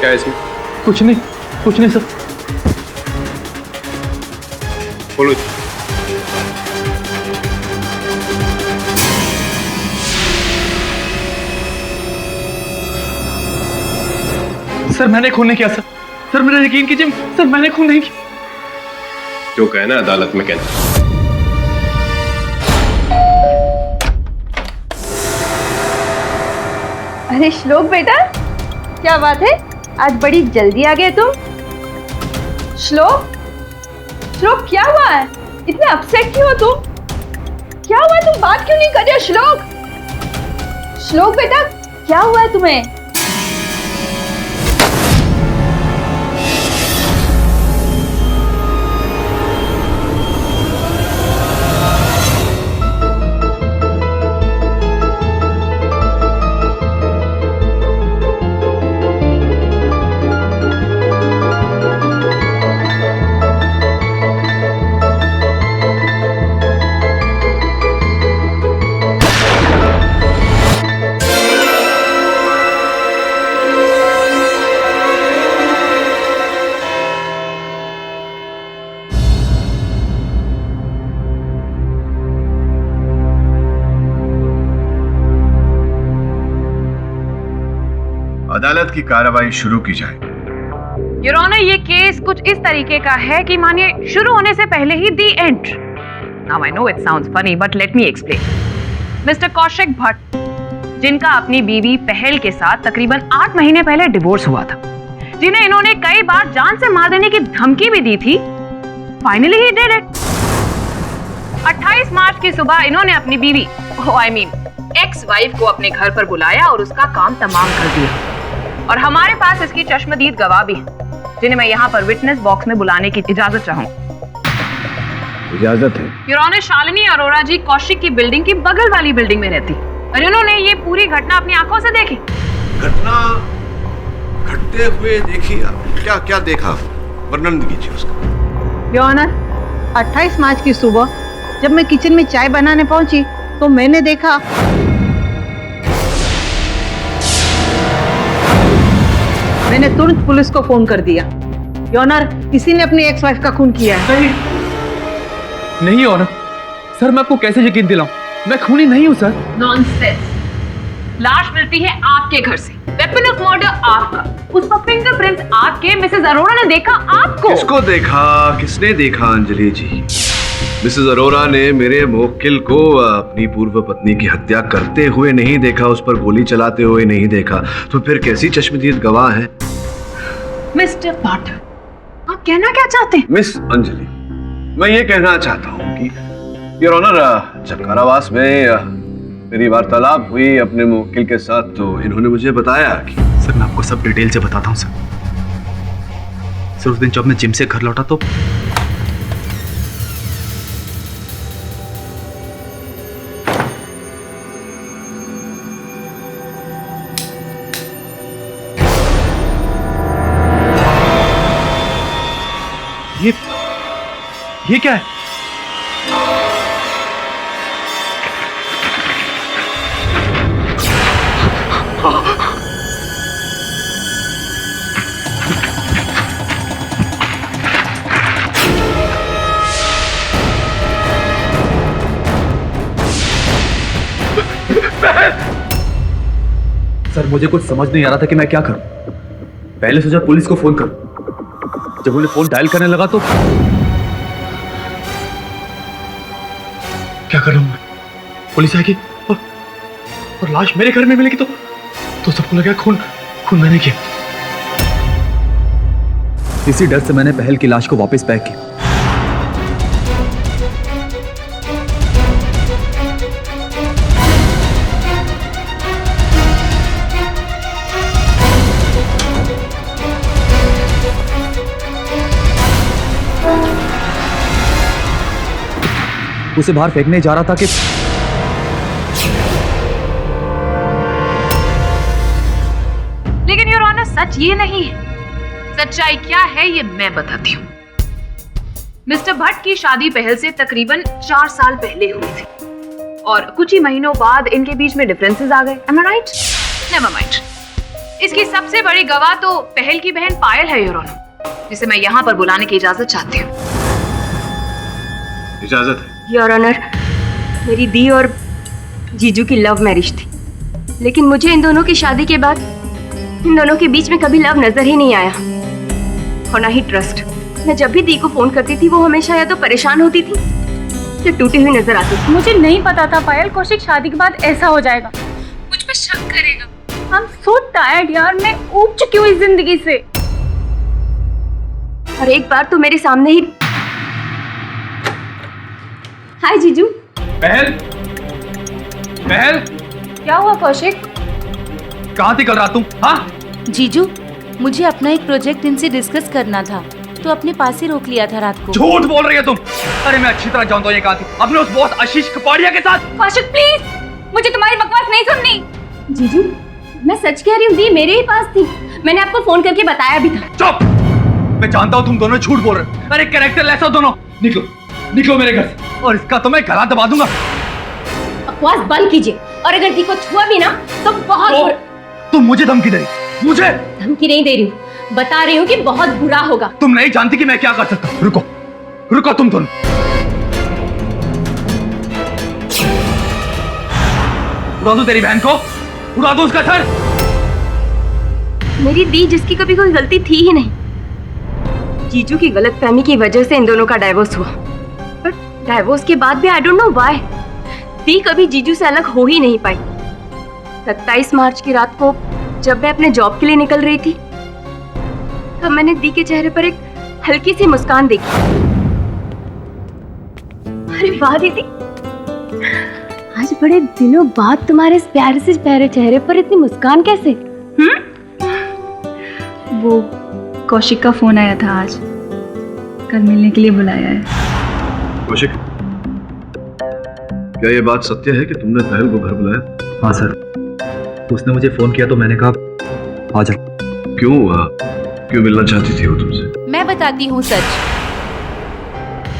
क्या है इसमें? कुछ नहीं सर। बोलो। सर मैंने खून नहीं किया सर। सर मेरा यकीन कीजिए सर, मैंने खून नहीं किया। जो कहना अदालत में कहना। अरे श्लोक बेटा, क्या बात है, आज बड़ी जल्दी आ गए तुम। श्लोक क्या हुआ है, इतने अपसेट क्यों हो तुम? क्या हुआ है, तुम बात क्यों नहीं कर रहे हो? श्लोक बेटा, क्या हुआ है तुम्हें? अदालत की कार्रवाई शुरू की जाए। योर ऑनर, ये केस कुछ इस तरीके का है कि मानिए शुरू होने से पहले ही the end. Now I know it sounds funny but let me explain. Mister Kaushik Bhatt, जिनका अपनी बीवी पहल के साथ तकरीबन 8 महीने पहले डिवोर्स हुआ था, जिन्हें इन्होंने कई बार जान से मार देने की धमकी भी दी थी, फाइनली ही डिड इट। 28 मार्च की सुबह इन्होंने अपनी बीवी एक्स वाइफ को अपने घर पर बुलाया और उसका काम तमाम कर दिया। और हमारे पास इसकी चश्मदीद गवाह भी है, जिन्हें मैं यहाँ पर विटनेस बॉक्स में बुलाने की इजाजत चाहूंगा। इजाजत है। योर ऑनर, शालिनी अरोड़ा जी कौशिक की बिल्डिंग की बगल वाली बिल्डिंग में रहती और इन्होंने ये पूरी घटना अपनी आंखों से देखी। घटना घटते हुए देखी? क्या क्या देखा, वर्णन कीजिए उसका। योर ऑनर, 28 मार्च की सुबह जब मैं किचन में चाय बनाने पहुंची तो मैंने देखा मैंने तुरंत पुलिस को फोन कर दिया। योर ऑनर, किसी ने अपनी एक्स वाइफ का खून किया है। नहीं ऑनर, सर मैं आपको कैसे यकीन दिलाऊं, मैं खूनी नहीं हूं सर। नॉनसेंस। लाश मिलती है आपके घर से, वेपन ऑफ मर्डर आपका, उस पर फिंगरप्रिंट आपके, मिसेस अरोड़ा ने देखा आपको। किसको देखा, किसने देखा अंजलि जी? मिसेस अरोड़ा ने मेरे मुवक्किल को अपनी पूर्व पत्नी की हत्या करते हुए नहीं देखा, उस पर गोली चलाते हुए नहीं देखा, तो फिर कैसी चश्मदीद गवाह है? मिस्टर पाठक, आप कहना क्या चाहते हैं? मिस अंजलि, मैं ये कहना चाहता हूँ कि योर ऑनर, जब कारावास में मेरी वार्तालाप हुई अपने मुवक्किल के साथ, तो इन्होंने मुझे बताया कि सर मैं आपको सब डिटेल से बताता हूँ सर। उस दिन जब मैं जिम से घर लौटा तो ये क्या है? सर मुझे कुछ समझ नहीं आ रहा था कि मैं क्या करूं। पहले सोचा पुलिस को फोन करूं, जब उन्हें फोन डायल करने लगा तो क्या कर रहा हूं मैं? पुलिस आएगी और लाश मेरे घर में मिलेगी तो सबको लगेगा खून मैंने किया। इसी डर से मैंने पहल की लाश को वापस पैक की। उसे बाहर फेंकने जा रहा था कि लेकिन योर ऑनर, सच ये नहीं है। सच्चाई क्या है ये मैं बताती हूँ। मिस्टर भट्ट की शादी पहल से तकरीबन 4 साल पहले हुई थी और कुछ ही महीनों बाद इनके बीच में डिफरेंसेस आ गए। Am I right? Never mind. इसकी सबसे बड़ी गवाह तो पहल की बहन पायल है योर ऑनर, जिसे मैं यहाँ पर बुलाने की इजाजत चाहती हूँ। इजाजत है। योर ऑनर, मेरी दी और जीजू की लव मैरिज थी, लेकिन मुझे इन दोनों की शादी के बाद इन दोनों के बीच में कभी लव नजर ही नहीं आया और ना ही ट्रस्ट। मैं जब भी दी को फोन करती थी वो हमेशा या तो परेशान होती थी या टूटी हुई नजर आती थी। मुझे नहीं पता था पायल कौशिक शादी के बाद ऐसा हो जाएगा, मुझ पे शक करेगा। I'm so tired यार, मैं ऊब चुकी हूँ इस जिंदगी से। और एक बार तो मेरे सामने ही। हाय जीजू। पहल, पहल, क्या हुआ कौशिक? कहाँ थी कल रात तुम? हाँ, जीजू, मुझे अपना एक प्रोजेक्ट इनसे डिस्कस करना था तो अपने पास ही रोक लिया था रात को। झूठ बोल रही है तुम। अरे मैं अच्छी तरह जानता हूँ ये कहाँ थी, अपने उस बॉस आशीष कपाड़िया के साथ। कौशिक प्लीज, मुझे तुम्हारी बकवास नहीं सुननी। जीजू, मैं सच कह रही हूँ, दी मेरे ही पास थी, मैंने आपको फोन करके बताया भी था। चुप! मैं जानता हूँ तुम दोनों झूठ बोल रहे हो। अरे कैरेक्टर लेस हो दोनों। निकलो, निकलो मेरे घर से, और इसका तो मैं गला दबा दूंगा। बकवास बंद कीजिए, और अगर दी को छुआ भी ना तो बहुत तुम मुझे धमकी दे रही? मुझे धमकी नहीं दे रही हूँ, बता रही हूँ कि बहुत बुरा होगा। तुम नहीं जानती कि मैं क्या कर सकता हूँ। रुको, रुको तुम दोनों। उड़ा दो तेरी बहन को, उड़ा दो उसका सर। मेरी दी जिसकी कभी कोई गलती थी ही नहीं, जीजू की गलतफहमी की वजह से इन दोनों का डाइवोर्स हुआ। पर डाइवोर्स के बाद भी आई डोंट नो व्हाई दी कभी जीजू से अलग हो ही नहीं पाई। 27 मार्च की रात को जब मैं अपने जॉब के लिए निकल रही थी तब मैंने दी के चेहरे पर एक हल्की सी मुस्कान देखी। अरे वाह दीदी, आज बड़े दिनों बाद तुम्हारे इस प्यारे से प्यारे चेहरे पर इतनी मुस्कान कैसे? वो कौशिक का फोन आया था, आज कल मिलने के लिए बुलाया है। कौशिक, क्या ये बात सत्य है कि तुमने पहल को घर बुलाया? हाँ सर, उसने मुझे फोन किया तो मैंने कहा आ जा। क्यों मिलना चाहती थी वो तुमसे? मैं बताती हूँ सच।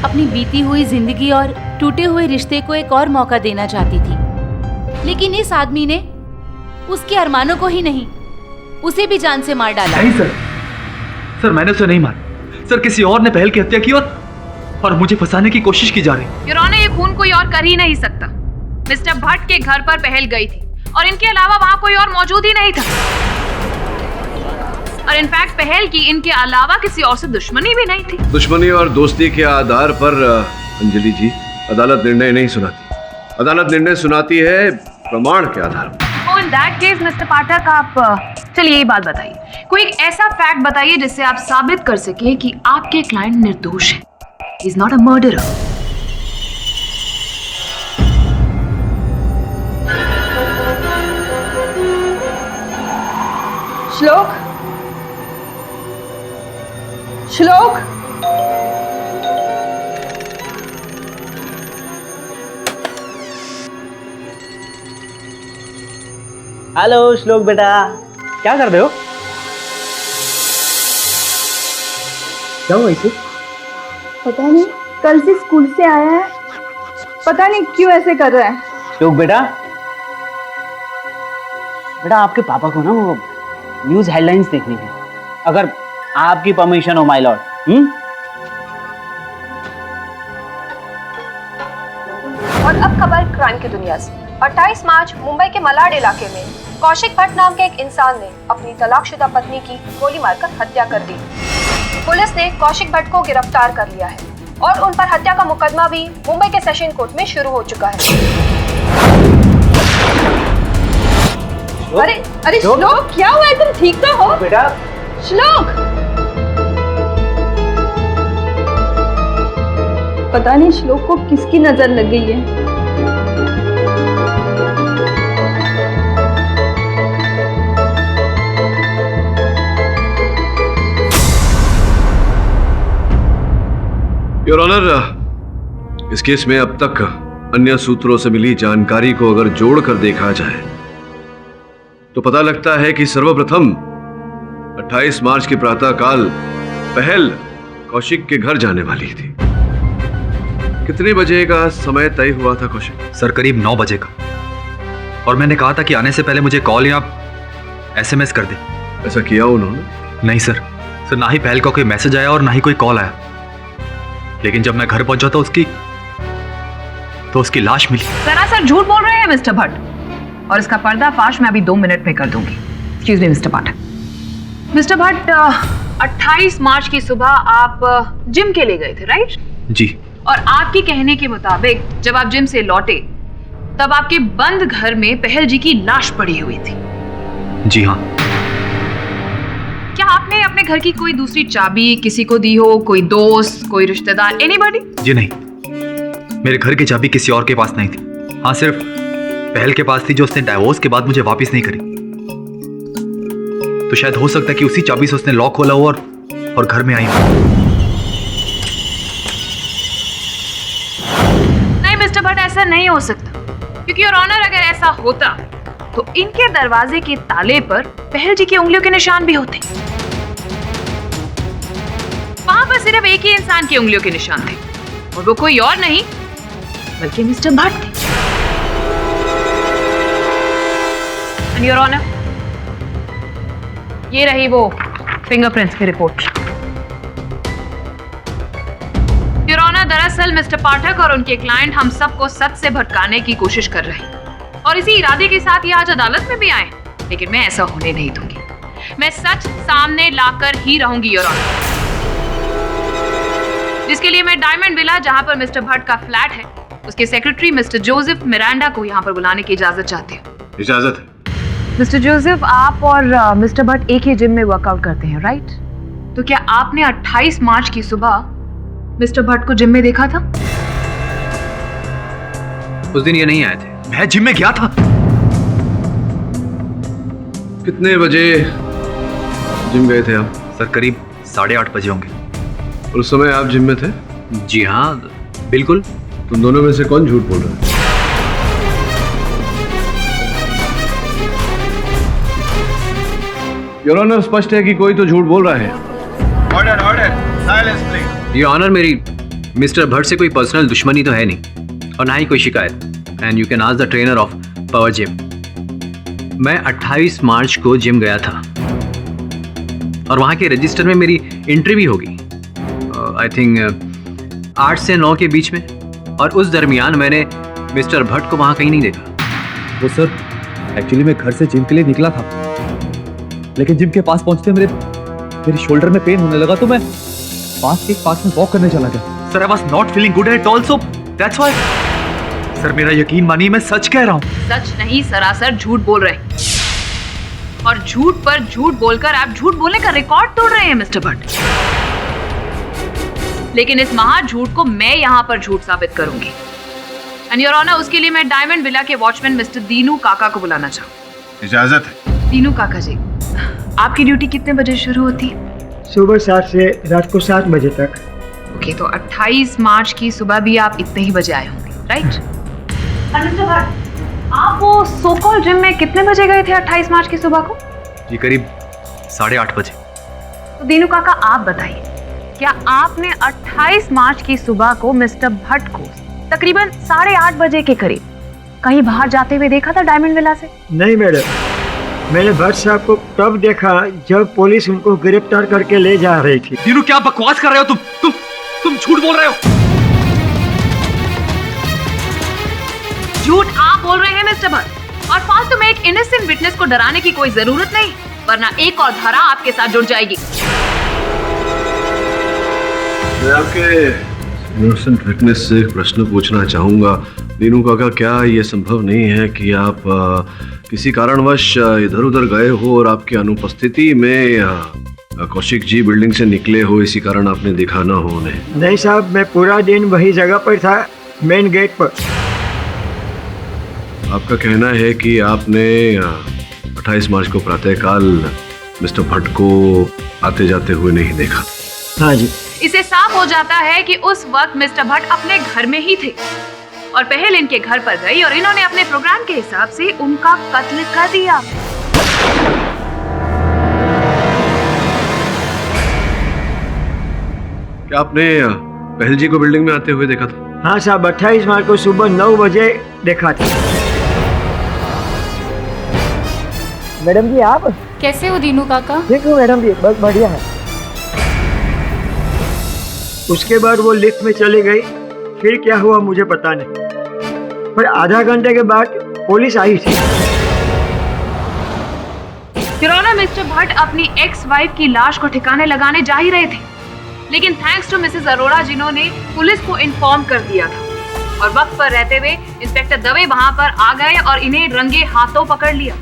अपनी बीती हुई जिंदगी और टूटे हुए रिश्ते को एक और मौका देना चाहती थी, लेकिन इस आदमी ने उसके अरमानों को ही नहीं, उसे भी जान से मार डाला। नहीं सर, मैंने उसे नहीं मारा सर, किसी और ने पहल की हत्या की और मुझे फंसाने की कोशिश की जा रही। योर ऑनर, ये खून कोई और कर ही नहीं सकता। मिस्टर भट्ट के घर पर पहल गई थी और इनके अलावा वहाँ कोई और मौजूद ही नहीं था। और इनफैक्ट पहल की इनके अलावा किसी और से दुश्मनी भी नहीं थी। दुश्मनी और दोस्ती के आधार पर अंजलि जी, अदालत निर्णय नहीं सुनाती। अदालत निर्णय सुनाती है प्रमाण के आधार पर। तो इन दैट केस मिस्टर पाठक, आप चलिए ये बात बताइए, कोई एक ऐसा फैक्ट बताइए जिससे आप साबित कर सके कि आपके क्लाइंट निर्दोष है, he is not a murderer. श्लोक, श्लोक, हेलो श्लोक बेटा, क्या कर रहे हो? क्या हुआ इसे? पता नहीं, कल से स्कूल से आया है, पता नहीं क्यों ऐसे कर रहा है। श्लोक बेटा, आपके पापा को ना वो न्यूज़ हेडलाइंस देखनी है, अगर आपकी परमिशन हो माय लॉर्ड। और अब खबर क्राइम की दुनिया से। 28 मार्च मुंबई के मलाड इलाके में कौशिक भट्ट नाम के एक इंसान ने अपनी तलाकशुदा पत्नी की गोली मारकर हत्या कर दी। पुलिस ने कौशिक भट्ट को गिरफ्तार कर लिया है और उन पर हत्या का मुकदमा भी मुंबई के सेशन कोर्ट में शुरू हो चुका है। अरे श्लोक, क्या हुआ है? तुम ठीक तो हो बेटा? श्लोक, पता नहीं श्लोक को किसकी नजर लग गई है। योर ऑनर, इस केस में अब तक अन्य सूत्रों से मिली जानकारी को अगर जोड़कर देखा जाए तो पता लगता है कि सर्वप्रथम 28 मार्च के प्रातःकाल पहल कौशिक के घर जाने वाली थी। कितने बजे का समय तय हुआ था कौशिक? सर करीब 9 बजे का, और मैंने कहा था कि आने से पहले मुझे कॉल या SMS कर दे। ऐसा किया उन्होंने? नहीं सर, ना ही पहल का कोई मैसेज आया और ना ही कोई कॉल आया। लेकिन जब मैं घर पहुंचा तो उसकी लाश मिली। सरासर झूठ बोल रहे हैं मिस्टर भट्ट, और इसका पर्दाफाश मैं अभी 2 मिनट में कर दूंगी। Excuse me mister Bhatt. Mister Bhatt, 28 मार्च की सुबह आप जिम के लिए गए थे, राइट? जी। और आपके कहने के मुताबिक जब आप जिम से लौटे तब आपके बंद घर में पहल जी की लाश पड़ी हुई थी। जी हाँ। क्या आपने अपने घर की कोई दूसरी चाबी किसी को दी हो, कोई दोस्त, कोई रिश्तेदार, एनीबॉडी? जी नहीं, मेरे घर की चाबी किसी और के पास नहीं थी। हाँ, सिर्फ पहल के पास थी, जो उसने डाइवोर्स के बाद मुझे वापस नहीं करी। तो शायद हो सकता है कि उसी चाबी से उसने लॉक खोला हो और घर में आई हो। नहीं मिस्टर भट्ट, ऐसा नहीं हो सकता, क्योंकि योर ऑनर अगर ऐसा होता तो इनके दरवाजे के ताले पर पहल जी की उंगलियों के निशान भी होते। वहां पर सिर्फ एक ही इंसान की उंगलियों के निशान थे, और वो कोई और नहीं बल्कि मिस्टर भट्ट थे। एंड योर ऑनर, ये रही वो फिंगरप्रिंट्स की रिपोर्ट। योर ऑनर, दरअसल मिस्टर पाठक और उनके क्लाइंट हम सबको सच से भटकाने की कोशिश कर रहे हैं, और इसी इरादे के साथ ये आज अदालत में भी आए। लेकिन मैं ऐसा होने नहीं दूंगी। मैं सच सामने लाकर ही रहूंगी योर ऑनर, जिसके लिए मैं डायमंड विला, जहां पर मिस्टर भट्ट का फ्लैट है, उसके सेक्रेटरी मिस्टर जोसेफ मिरांडा को यहां पर बुलाने की इजाजत चाहती हूँ। इजाजत है। मिस्टर जोसेफ, आप और मिस्टर भट्ट एक ही जिम में वर्कआउट करते हैं, राइट? तो क्या आपने 28 मार्च की सुबह मिस्टर भट्ट को जिम में देखा था? उस दिन ये नहीं आए थे, मैं जिम में गया था। कितने बजे जिम गए थे आप? सर, करीब 8:30 बजे होंगे। और उस समय आप जिम में थे? जी हाँ, बिल्कुल। तुम दोनों में से कौन झूठ बोल रहा है? योर ऑनर, स्पष्ट है कि कोई तो झूठ बोल रहा है। Order order, silence please. ये ऑनर, मेरी मिस्टर भट्ट से कोई पर्सनल दुश्मनी तो है नहीं, और ना ही कोई शिकायत। And you can ask the trainer of power gym. मैं 28 मार्च को जिम गया था, और वहाँ के रजिस्टर में मेरी एंट्री भी होगी, आई थिंक 8 से 9 के बीच में। और उस दरमियान मैंने मिस्टर भट्ट को वहाँ कहीं नहीं देखा। वो सर, एक्चुअली मैं घर से जिम के लिए निकला था, लेकिन जिम के पास पहुंचते मेरे शोल्डर में पेन होने लगा, तो मैं पास में वॉक करने चला गया। Sir, I was not feeling good at all, so that's why. Sir, मेरा यकीन मानिए, मैं सच कह रहा हूँ। सच नहीं, सरासर झूठ बोल रहे हैं, और झूठ पर झूठ बोलकर आप झूठ बोलने का रिकॉर्ड तोड़ रहे हैं मिस्टर भट्ट। लेकिन इस महा झूठ को मैं यहाँ पर झूठ साबित करूंगी। एंड योर ऑनर, उसके लिए मैं डायमंड विला के वॉचमैन मिस्टर दीनू काका को बुलाना चाहूँ। इजाजत है। दीनू काका जी, आपकी ड्यूटी कितने बजे शुरू होती है? सुबह 7 से रात को 7 बजे तक। ओके, तो 28 मार्च की सुबह भी आप इतने ही बजे आए होंगे, राइट? मिस्टर भट्ट, आप वो सो कॉल जिम में कितने बजे गए थे 28 मार्च की सुबह को? जी, करीब 8:30 बजे। तो दीनू काका, आप बताइए, क्या आपने 28 मार्च की सुबह को मिस्टर भट्ट को तकरीबन 8:30 बजे के करीब कहीं बाहर जाते हुए देखा था डायमंड विला से? नहीं मैडम, मैंने भट्ट साहब को तब देखा जब पुलिस उनको गिरफ्तार करके ले जा रही थी। दीनू, क्या बकवास कर रहे हो तुम झूठ बोल रहे हो। झूठ आप बोल रहे हैं मिस्टर भट्ट, और फालतू में एक इनोसेंट विटनेस को डराने की कोई जरूरत नहीं, वरना एक और धारा आपके साथ जुड़ जाएगी। मैं आपके इनोसेंट विटनेस से एक प्रश्न पूछना चाहूंगा। दीनू काका, क्या ये संभव नहीं है कि आप किसी कारणवश इधर उधर गए हो और आपकी अनुपस्थिति में कौशिक जी बिल्डिंग से निकले हो, इसी कारण आपने देखा ना हो उन्हें? नहीं साहब, मैं पूरा दिन वही जगह पर था, मेन गेट पर। आपका कहना है कि आपने 28 मार्च को प्रातःकाल मिस्टर भट्ट को आते जाते हुए नहीं देखा? हाँ जी। इसे साफ हो जाता है कि उस वक्त मिस्टर भट्ट अपने घर में ही थे, और पहल इनके घर पर गई और इन्होंने अपने प्रोग्राम के हिसाब से उनका कत्ल कर दिया। क्या आपने पहल जी को बिल्डिंग में आते हुए देखा था? हाँ साहब, 28 मार्च को सुबह 9 बजे देखा था। मैडम जी, आप कैसे हो दीनू काका? देखो मैडम भी बस बढ़िया है। उसके बाद वो लिफ्ट में चली गई, फिर क्या हुआ मुझे पता नहीं, पर आधा घंटे के बाद पुलिस आई थी। योर ऑनर, मिस्टर भट्ट अपनी एक्स वाइफ की लाश को ठिकाने लगाने जा ही रहे थे, लेकिन थैंक्स टू मिसेस अरोड़ा जिन्होंने पुलिस को इन्फॉर्म कर दिया था और वक्त पर रहते हुए इंस्पेक्टर दवे वहां पर आ गए और इन्हें रंगे हाथों पकड़ लिया।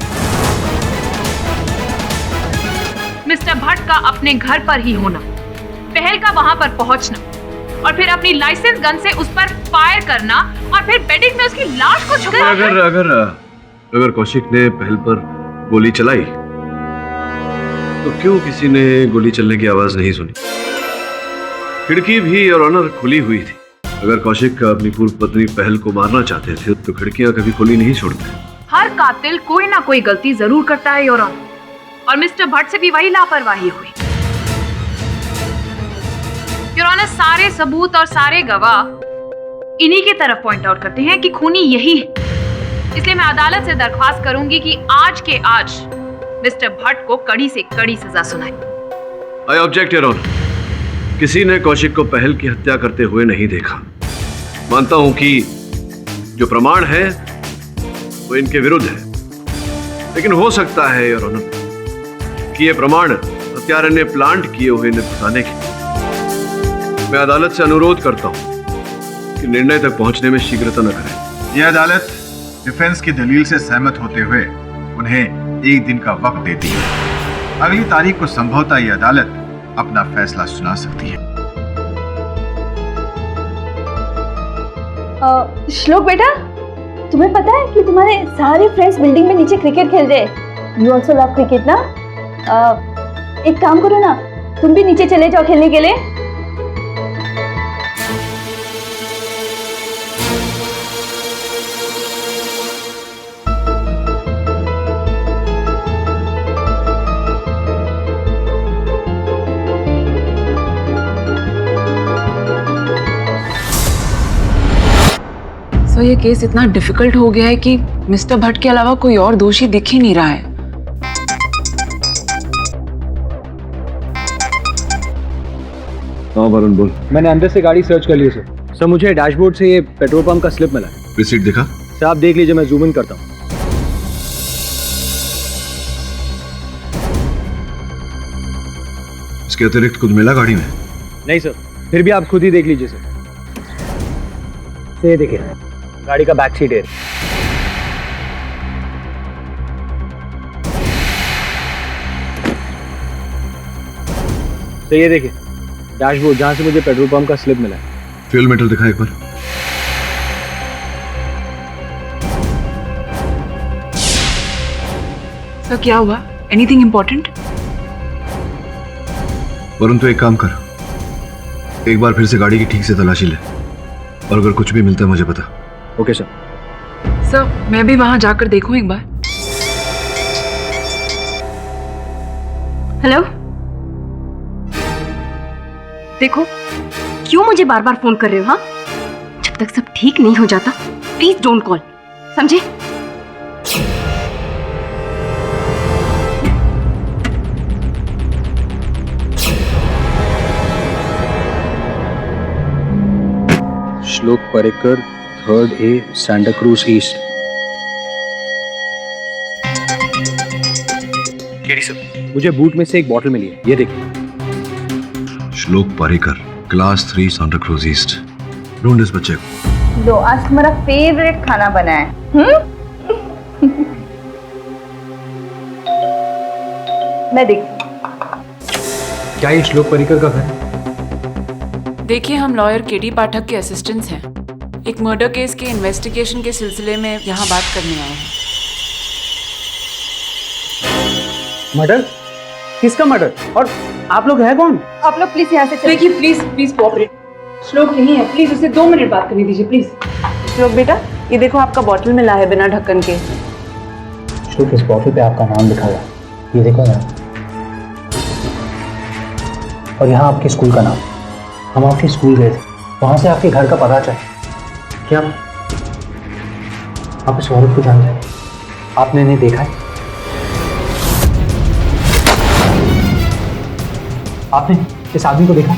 मिस्टर भट्ट का अपने घर पर ही होना, पहल का वहां पर पहुंचना और फिर अपनी लाइसेंस गन से उस पर फायर करना और फिर बेडिंग में उसकी लाश को छुपाना। अगर कौशिक ने पहल पर गोली चलाई तो क्यों किसी ने गोली चलने की आवाज नहीं सुनी? खिड़की भी और ऑनर खुली हुई थी। अगर कौशिक अपनी पूर्व पत्नी पहल को मारना चाहते थे तो खिड़कियां कभी खुली नहीं छोड़ते। हर कातिल कोई ना कोई गलती जरूर करता है योर ऑनर, और मिस्टर भट्ट से भी वही लापरवाही हुई। योर ऑनर, सारे सबूत और सारे गवाह इन्हीं की तरफ पॉइंट आउट करते हैं कि खूनी यही है। इसलिए मैं अदालत से दरख्वास्त करूंगी कि आज के आज मिस्टर भट्ट को कड़ी से कड़ी सजा सुनाए। I object your honour. किसी ने कौशिक को पहल की हत्या करते हुए नहीं देखा। मानता हूं कि जो प्रमाण है वो इनके विरुद्ध है, लेकिन हो सकता है योर ऑनर कि ये प्रमाण हत्यारे ने प्लांट किए हुए इन्हें फंसाने के। मैं अदालत से अनुरोध करता हूं कि निर्णय तक पहुंचने में शीघ्रता न करें। यह अदालत डिफेंस की दलील से सहमत होते हुए उन्हें एक दिन का वक्त देती है। अगली तारीख को संभवतः यह अदालत अपना फैसला सुना सकती है। श्लोक बेटा, तुम्हें पता है कि तुम्हारे सारे फ्रेंड्स बिल्डिंग में नीचे क्रिकेट खेल रहे हैं। यू ऑल्सो लव क्रिकेट ना? एक काम करो ना, तुम भी नीचे चले जाओ खेलने के लिए। ये केस इतना डिफिकल्ट हो गया है कि मिस्टर भट्ट के अलावा कोई और दोषी दिख ही नहीं रहा है। हाँ वरुण बोल। मैंने अंदर से गाड़ी सर्च कर ली है सर। सर मुझे डैशबोर्ड से ये पेट्रोल पंप का स्लिप मिला है। रिसीट दिखा? सर आप देख लीजिए, मैं जूम इन करता हूँ। इसके अतिरिक्त कुछ मिला गाड़ी में? नहीं सर, फिर भी आप खुद ही देख लीजिए सर। ये देखिए गाड़ी का बैक सीट है। तो ये देखिए डैशबोर्ड जहां से मुझे पेट्रोल पंप का स्लिप मिला है। फ्यूल मीटर दिखा एक बार। सर क्या हुआ? Anything important? वरुण तो एक काम कर, एक बार फिर से गाड़ी की ठीक से तलाशी ले और अगर कुछ भी मिलता है मुझे बता। Okay sir. सर मैं भी वहां जाकर देखूं एक बार। हेलो, देखो क्यों मुझे बार बार फोन कर रहे हो? हाँ, जब तक सब ठीक नहीं हो जाता प्लीज डोंट कॉल, समझे? श्लोक Parrikar, 3rd A, Santa cruise east. मुझे बूट में से एक बॉटल मिली है, ये देखिए। श्लोक Parrikar, class 3, Santa cruise east. ढूंढ इस बच्चे को। लो, आज तुम्हारा फेवरेट खाना बना है। मैं देखती। क्या ये श्लोक परेकर का घर है? देखिए, हम लॉयर केडी पाठक के असिस्टेंट्स हैं। एक मर्डर केस के इन्वेस्टिगेशन के सिलसिले में यहाँ बात करने आए हैं। मर्डर? किसका मर्डर? और आप लोग हैं कौन? आप लोग प्लीज यहाँ से चलिए। देखिए प्लीज कोऑपरेट। श्लोक यही है, प्लीज उसे 2 मिनट बात करने दीजिए प्लीज। श्लोक बेटा, ये देखो आपका बॉटल मिला है बिना ढक्कन के। श्लोक, इस बॉटल पे आपका नाम लिखा हुआ है, ये देखो ना। और यहाँ आपके स्कूल का नाम। हम आपके स्कूल गए थे, वहां से आपके घर का पता चला। क्या आप इस औरत को जानते हैं? आपने इन्हें देखा है? आपने इस आदमी को देखा?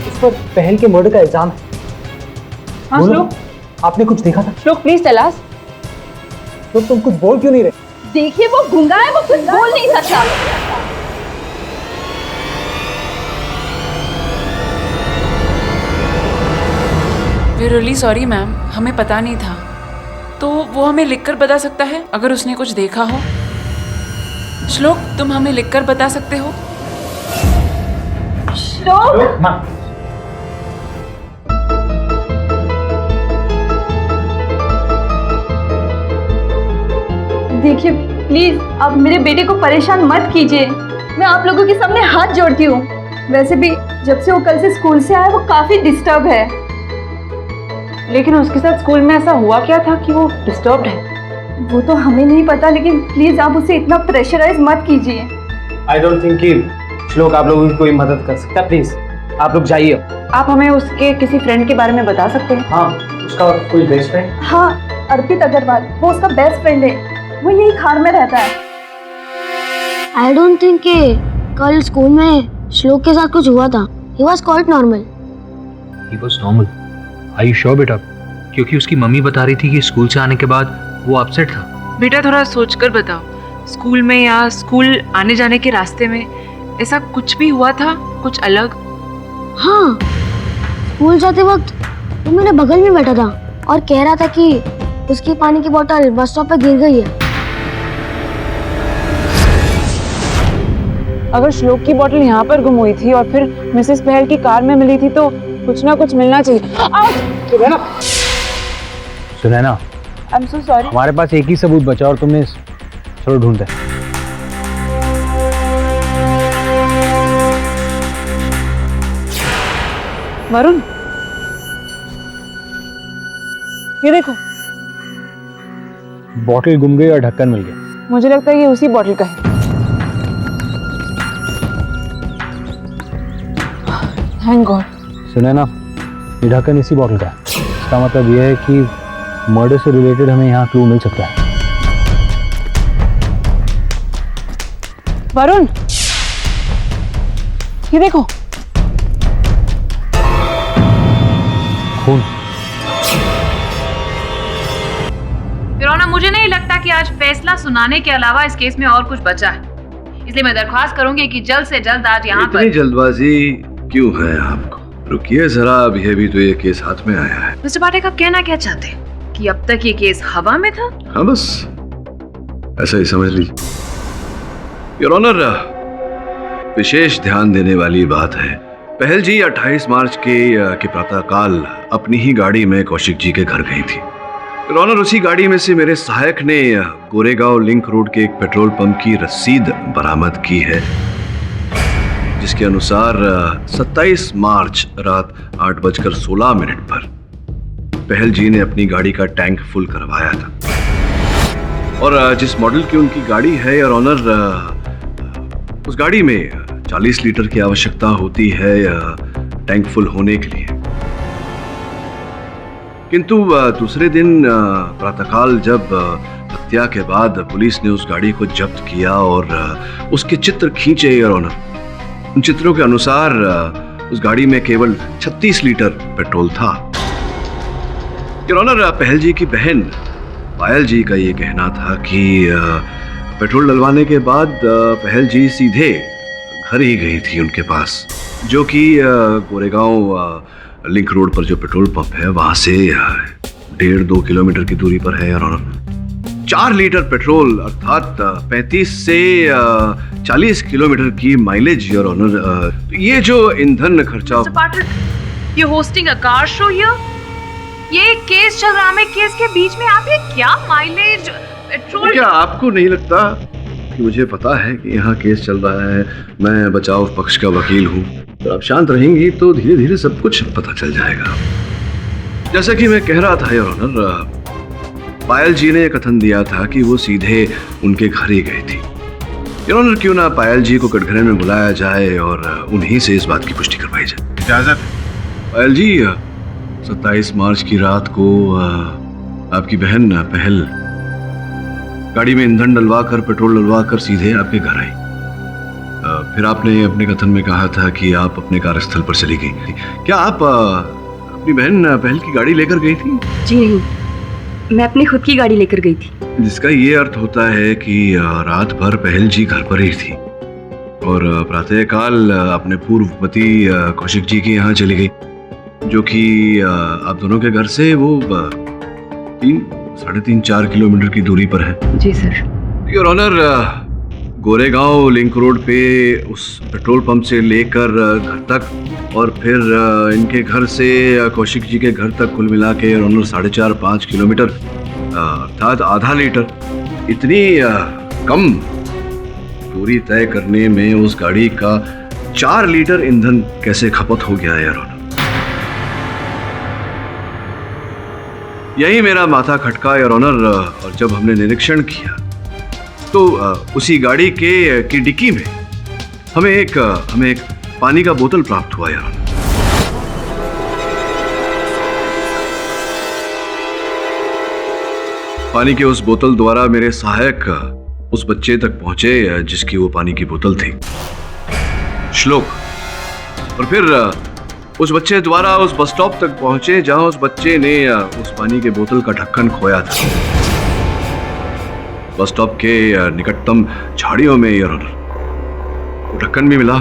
इस पर पहल के मर्डर का इल्जाम है। हाँ बोलो, श्लोक, आपने कुछ देखा था? श्लोक प्लीज टेल अस। तो तुम कुछ बोल क्यों नहीं रहे? देखिए वो गूंगा है, वो कुछ बोल नहीं सकता। वी रियली सॉरी मैम, हमें पता नहीं था। तो वो हमें लिखकर बता सकता है अगर उसने कुछ देखा हो। श्लोक, तुम हमें लिखकर बता सकते हो? श्लोक, माँ, देखिए प्लीज आप मेरे बेटे को परेशान मत कीजिए। मैं आप लोगों के सामने हाथ जोड़ती हूँ। वैसे भी जब से वो कल से स्कूल से आया वो काफी डिस्टर्ब है। लेकिन उसके साथ स्कूल में ऐसा हुआ क्या था कि वो डिस्टर्ब्ड है? वो तो हमें नहीं पता, लेकिन प्लीज आप उसे इतना प्रेशराइज मत कीजिए। आई डोंट थिंक कि श्लोक आप लोगों की कोई मदद कर सकता। प्लीज आप लोग जाइए। आप हमें उसके किसी फ्रेंड के बारे में बता सकते हैं? हाँ, उसका कोई बेस्ट फ्रेंड? हाँ, अर्पित अग्रवाल, वो उसका बेस्ट फ्रेंड है। वो यही खार में रहता है। आई डोंट थिंक कि कल स्कूल में श्लोक के साथ कुछ हुआ था। He was quite normal. He was normal? Are you sure बेटा? क्योंकि उसकी मम्मी बता रही थी कि स्कूल से आने के बाद वो अपसेट था। बेटा थोड़ा सोचकर बताओ, स्कूल में या स्कूल आने जाने के रास्ते में ऐसा कुछ भी हुआ था, कुछ अलग? हाँ, स्कूल जाते वक्त वो मेरे बगल में बैठा था और कह रहा था कि उसकी पानी की बोतल बस स्टॉप पे गिर गई है। अगर श्लोक की बोतल यहाँ पर गुम हुई थी और फिर मिसेस पहल की कार में मिली थी तो कुछ ना कुछ मिलना चाहिए। Sunaina, I am so sorry. हमारे पास एक ही सबूत बचा और तुमने चलो ढूंढते। वरुण, ये देखो, बॉटल गुम गई और ढक्कन मिल गया। मुझे लगता है ये उसी बॉटल का है। Thank God. सुनैना, ये ढक्कन इसी बॉटल का है। इसका मतलब यह है कि मर्डर से रिलेटेड हमें यहाँ क्लू मिल सकता है। वरुण, ये देखो, खून। फिरौना, मुझे नहीं लगता कि आज फैसला सुनाने के अलावा इस केस में और कुछ बचा है, इसलिए मैं दरख्वास्त करूंगी कि जल्द से जल्द आज यहाँ पर। इतनी जल्दबाजी क्यों है आपको? रुकिए जरा, अभी अभी तो ये केस हाथ में आया है। मिस्टर पाठक, आप कहना क्या चाहते हैं कि अब तक ये केस हवा में था? हाँ, बस ऐसा ही समझ लीजिए। योर ऑनर, विशेष ध्यान देने वाली बात है, पहल जी 28 मार्च के प्रातःकाल अपनी ही गाड़ी में कौशिक जी के घर गई थी। योर ऑनर, उसी गाड़ी में से मेरे सहायक ने गोरेगांव लिंक रोड के एक पेट्रोल पंप की रसीद बरामद की है, जिसके अनुसार 27 मार्च रात 8:16 पर पहल जी ने अपनी गाड़ी का टैंक फुल करवाया था। और जिस मॉडल की उनकी गाड़ी है योर ऑनर, उस गाड़ी में 40 लीटर की आवश्यकता होती है टैंक फुल होने के लिए। किंतु दूसरे दिन प्रातःकाल जब हत्या के बाद पुलिस ने उस गाड़ी को जब्त किया और उसके चित्र खींचे योर ऑनर, उन चित्रों के अनुसार उस गाड़ी में केवल 36 लीटर पेट्रोल था। योर ऑनर, पहल जी की बहन पायल जी का ये कहना था कि पेट्रोल डलवाने के बाद पहल जी सीधे घर ही गई थी उनके पास, जो कि गोरेगांव लिंक रोड पर जो पेट्रोल पंप है वहां से 1.5-2 किलोमीटर की दूरी पर है योर ऑनर। 4 लीटर पेट्रोल अर्थात 35 से 40 किलोमीटर की माइलेज योर ऑनर। ये जो ईंधन खर्चा। You hosting a car show here? ये केस चल रहा है, केस के बीच में आप ये क्या माइलेज पेट्रोल? क्या आपको नहीं लगता कि मुझे पता है कि यहाँ केस चल रहा है, मैं बचाव पक्ष का वकील हूँ। तो आप शांत रहेंगी तो धीरे धीरे सब कुछ पता चल जाएगा। जैसा कि मैं कह रहा था योर ऑनर, पायल जी ने कथन दिया था कि वो सीधे उनके घर ही गई थी। योर ऑनर, क्यों ना पायल जी को कटघरे में बुलाया जाए और उन्हीं से इस बात की पुष्टि करवाई जाए। इजाजत? पायल जी, 27 मार्च की रात को आपकी बहन पहल गाड़ी में ईंधन डलवा कर, पेट्रोल डलवा कर सीधे आपके घर आई। फिर आपने अपने कथन में कहा था कि आप अपने कार्यस्थल पर चली गई थी। क्या आप अपनी बहन पहल की गाड़ी लेकर गई थी? जी नहीं, मैं अपनी खुद की गाड़ी लेकर गई थी। जिसका ये अर्थ होता है कि रात भर पहल जी घर पर ही थी और प्रातःकाल अपने पूर्व पति कौशिक जी के यहाँ चली गई, जो कि आप दोनों के घर से वो 3-4 किलोमीटर की दूरी पर है। जी sir. Your honour, Goregaon link road पे उस पेट्रोल पंप से लेकर घर तक और फिर इनके घर से कौशिक जी के घर तक कुल मिला के योर ऑनर 4.5-5 किलोमीटर, अर्थात आधा लीटर, इतनी कम दूरी तय करने में उस गाड़ी का 4 लीटर ईंधन कैसे खपत हो गया है योर ऑनर? यही मेरा माथा खटका योर ऑनर। और जब हमने निरीक्षण किया तो उसी गाड़ी की डिक्की में हमें एक पानी का बोतल प्राप्त हुआ यार। पानी के उस बोतल द्वारा मेरे सहायक उस बच्चे तक पहुंचे जिसकी वो पानी की बोतल थी, श्लोक, और फिर उस बच्चे द्वारा उस बस स्टॉप तक पहुंचे जहां उस बच्चे ने उस पानी के बोतल का ढक्कन खोया था। बस स्टॉप के निकटतम झाड़ियों में यार वो ढक्कन भी मिला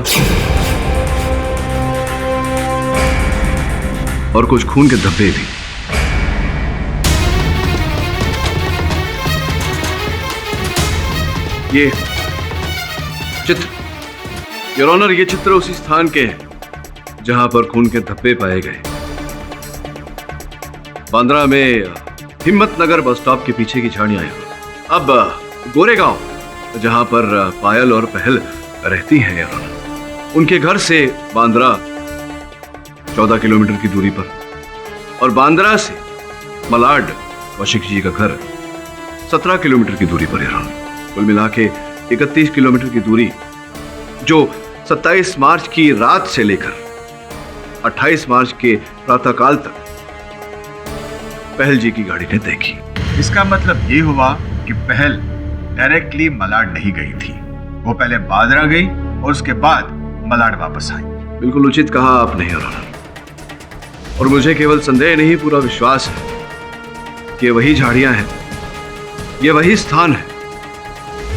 और कुछ खून के धब्बे भी। ये चित्र योर ऑनर, ये चित्र उसी स्थान के हैं जहां पर खून के धब्बे पाए गए। बांद्रा में हिम्मतनगर बस स्टॉप के पीछे की झाड़ियां। अब गोरेगांव जहां पर पायल और पहल रहती हैं यार, उनके घर से बांद्रा 14 किलोमीटर की दूरी पर और बांद्रा से मलाड कौशिक जी का घर 17 किलोमीटर की दूरी पर यार। कुल मिला के 31 किलोमीटर की दूरी जो 27 मार्च की रात से लेकर 28 मार्च के प्रातःकाल तक पहल जी की गाड़ी ने तय की। इसका मतलब ये हुआ कि पहल डायरेक्टली मलाड नहीं गई थी, वो पहले बांद्रा गई और उसके बाद मलाड वापस आई। बिल्कुल उचित कहा आपने योर ऑनर, और मुझे केवल संदेह नहीं पूरा विश्वास है कि ये वही झाड़ियां हैं, ये वही स्थान है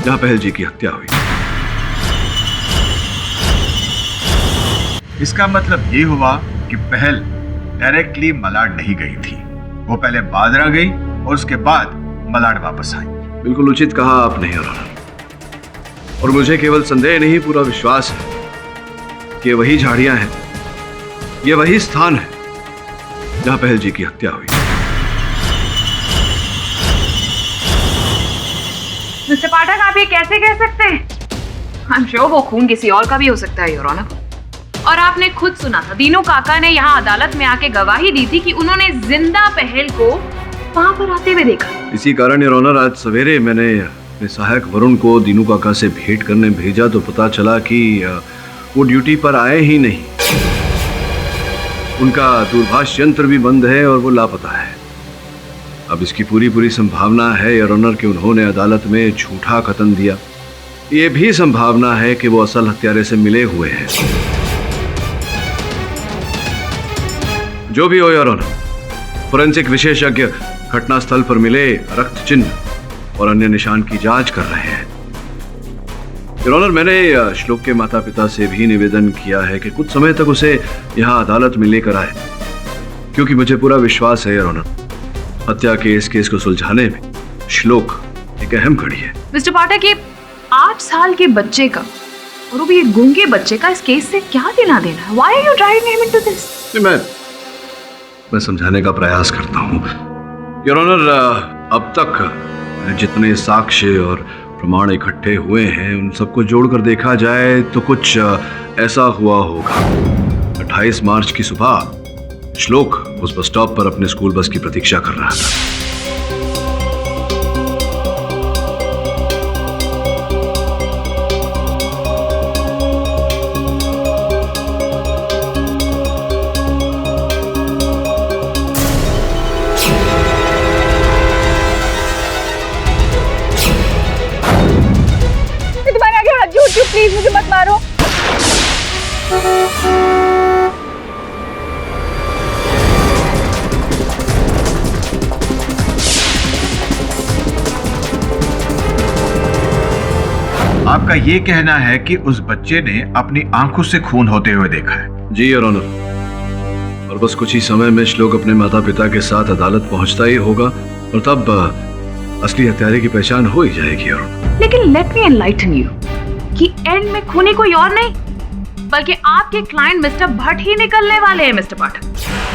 जहां पहल जी की हत्या हुई। इसका मतलब ये हुआ कि पहल डायरेक्टली मलाड नहीं गई थी, वो पहले बांद्रा गई और उसके बाद मलाड वापस आई। बिल्कुल उचित कहा आपने योर ऑनर, और मुझे केवल संदेह नहीं पूरा विश्वास है कि ये वही झाड़ियां हैं, ये वही स्थान है जहां पहल जी की हत्या हुई। मिस्टर पाठक, आप ये कैसे कह सकते हैं? आई एम श्योर वो खून किसी और का भी हो सकता है योर ऑनर। और आपने खुद सुना था, दीनू काका ने यहाँ अदालत में आके गवाही दी थी कि उन्होंने जिंदा पहल को वहां पर आते हुए देखा। इसी कारण योर ऑनर आज सवेरे मैंने अपने सहायक वरुण को दीनू काका से भेंट करने भेजा तो पता चला कि वो ड्यूटी पर आए ही नहीं, उनका दूरभाष यंत्र भी बंद है और वो लापता है। अब इसकी पूरी संभावना है योर ऑनर कि उन्होंने अदालत में झूठा कथन दिया। ये भी संभावना है कि वो असल हत्यारे से मिले हुए हैं। जो भी हो योर ऑनर, फोरेंसिक विशेषज्ञ घटनास्थल पर मिले रक्त चिन्ह और अन्य निशान की जांच कर रहे हैं। योर ऑनर, मैंने श्लोक के माता पिता से भी निवेदन किया है कि कुछ समय तक उसे यहाँ अदालत में लेकर आए, क्योंकि मुझे पूरा विश्वास है योर ऑनर, हत्या के इस केस को सुलझाने में श्लोक एक अहम कड़ी है। मिस्टर पाठक, ये 8 साल के बच्चे का और वो भी एक गूंगे बच्चे का इस केस से क्या लेना देना है? Why are you dragging him into this? मैं समझाने का प्रयास करता हूँ योर ऑनर। अब तक जितने साक्ष्य और प्रमाण इकट्ठे हुए हैं उन सबको जोड़कर देखा जाए तो कुछ ऐसा हुआ होगा। 28 मार्च की सुबह श्लोक उस बस स्टॉप पर अपने स्कूल बस की प्रतीक्षा कर रहा था। मुझे मत मारो। आपका ये कहना है कि उस बच्चे ने अपनी आंखों से खून होते हुए देखा है? जी योर ऑनर, और बस कुछ ही समय में श्लोक अपने माता पिता के साथ अदालत पहुंचता ही होगा और तब असली हत्यारे की पहचान हो ही जाएगी। योर ऑनर, लेकिन लेट मी एनलाइटन यू कि एंड में खूनी कोई और नहीं बल्कि आपके क्लाइंट मिस्टर भट्ट ही निकलने वाले हैं मिस्टर पाठक,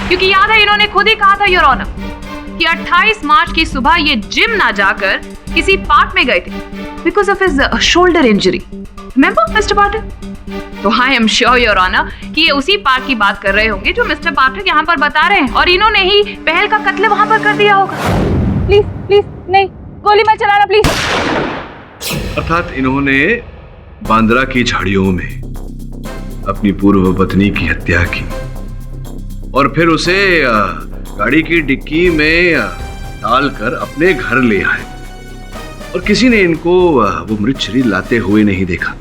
क्योंकि याद है इन्होंने खुद ही कहा था योर ऑनर कि 28 मार्च की सुबह ये जिम ना जाकर किसी पार्क में गए थे because of his shoulder injury. Remember mister Pathak? तो I am sure your honour कि ये उसी पार्क की बात कर रहे होंगे जो मिस्टर पाठक यहाँ पर बता रहे हैं और इन्होंने ही पहल का कत्ल वहां पर कर दिया होगा। प्लीज प्लीज नहीं, गोली मत चलाना प्लीज। अर्थात इन्होंने बांद्रा की झाड़ियों में अपनी पूर्व पत्नी की हत्या की और फिर उसे गाड़ी की डिक्की में डालकर अपने घर ले आए और किसी ने इनको वो मृत शरीर लाते हुए नहीं देखा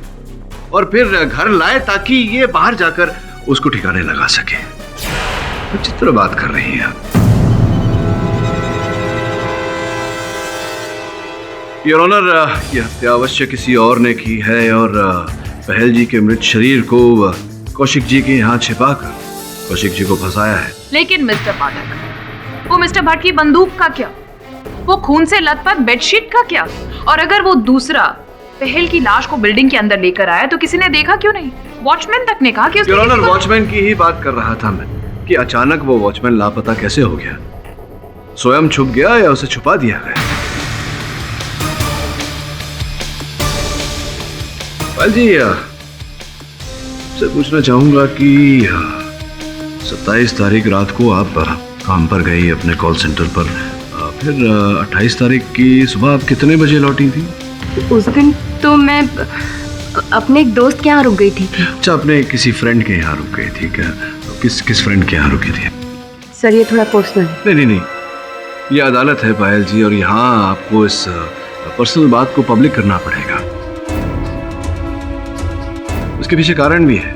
और फिर घर लाए ताकि ये बाहर जाकर उसको ठिकाने लगा सके। विचित्र बात कर रही हैं आप। योर ऑनर, यह हत्या अवश्य किसी और ने की है और पहल जी के मृत शरीर को कौशिक जी के यहाँ छिपाकर कौशिक जी को फंसाया है। लेकिन मिस्टर पाठक, वो मिस्टर भट्ट की बंदूक का क्या, वो खून से लथपथ बेडशीट का क्या, और अगर वो दूसरा पहल की लाश को बिल्डिंग के अंदर लेकर आया तो किसी ने देखा क्यों नहीं? वॉचमैन तक ने कहा कि योर ऑनर, वॉचमैन की ही बात कर रहा था मैं कि अचानक वो वॉचमैन लापता कैसे हो गया, स्वयं छुप गया या उसे छुपा दिया गया? पाल जी, से पूछना चाहूंगा कि 27 तारीख रात को आप काम पर गई अपने कॉल सेंटर पर, फिर 28 तारीख की सुबह आप कितने बजे लौटी थी? उस दिन तो मैं अपने एक दोस्त के यहाँ रुक गई थी। अच्छा, अपने किसी फ्रेंड के यहाँ रुक गई थी क्या? किस फ्रेंड के यहाँ रुकी थी? सर ये थोड़ा पर्सनल। नहीं, ये अदालत है पायल जी और यहाँ आपको इस पर्सनल बात को पब्लिक करना पड़ेगा। उसके पीछे कारण भी है।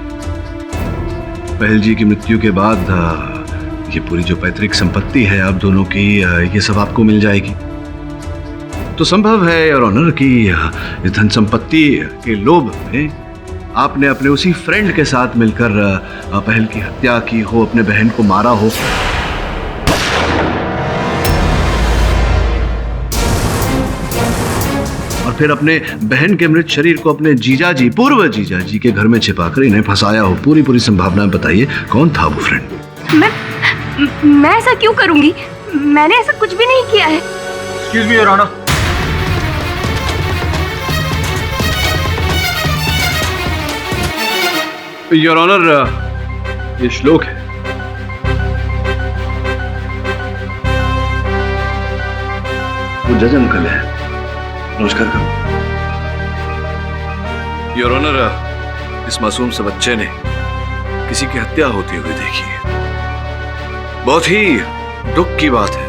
पहल जी की मृत्यु के बाद ये पूरी जो पैतृक संपत्ति है आप दोनों की, ये सब आपको मिल जाएगी। तो संभव है योर ऑनर कि इस धन संपत्ति के लोभ में आपने अपने उसी फ्रेंड के साथ मिलकर पहल की हत्या की हो, अपने बहन को मारा हो। और फिर अपने बहन के मृत शरीर को अपने जीजाजी, पूर्व जीजाजी के घर में छिपाकर इन्हें फंसाया हो। पूरी संभावनाएं बताइए, कौन था वो फ्रेंड? मैं ऐसा क्यों करूंगी? मैंने ऐसा कुछ भी नहीं किया है। Excuse me your honour. Your honour, ये श्लोक है। वो जज अंकल है। नमस्कार करो। योर ऑनर, इस मासूम से बच्चे ने किसी की हत्या होती हुई देखी है। बहुत ही दुख की बात है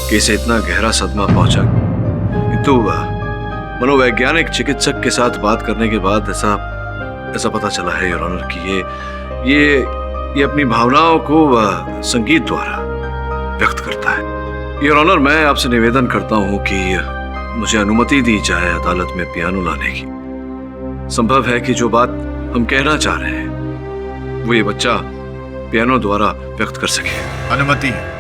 कि इसे इतना गहरा सदमा पहुंचा, किंतु मनोवैज्ञानिक चिकित्सक के साथ बात करने के बाद ऐसा पता चला है योर ऑनर कि ये अपनी भावनाओं को संगीत द्वारा व्यक्त करता है। योर ऑनर, मैं आपसे निवेदन करता हूं कि मुझे अनुमति दी जाए अदालत में पियानो लाने की। संभव है कि जो बात हम कहना चाह रहे हैं वो ये बच्चा पियानो द्वारा व्यक्त कर सके। अनुमति है।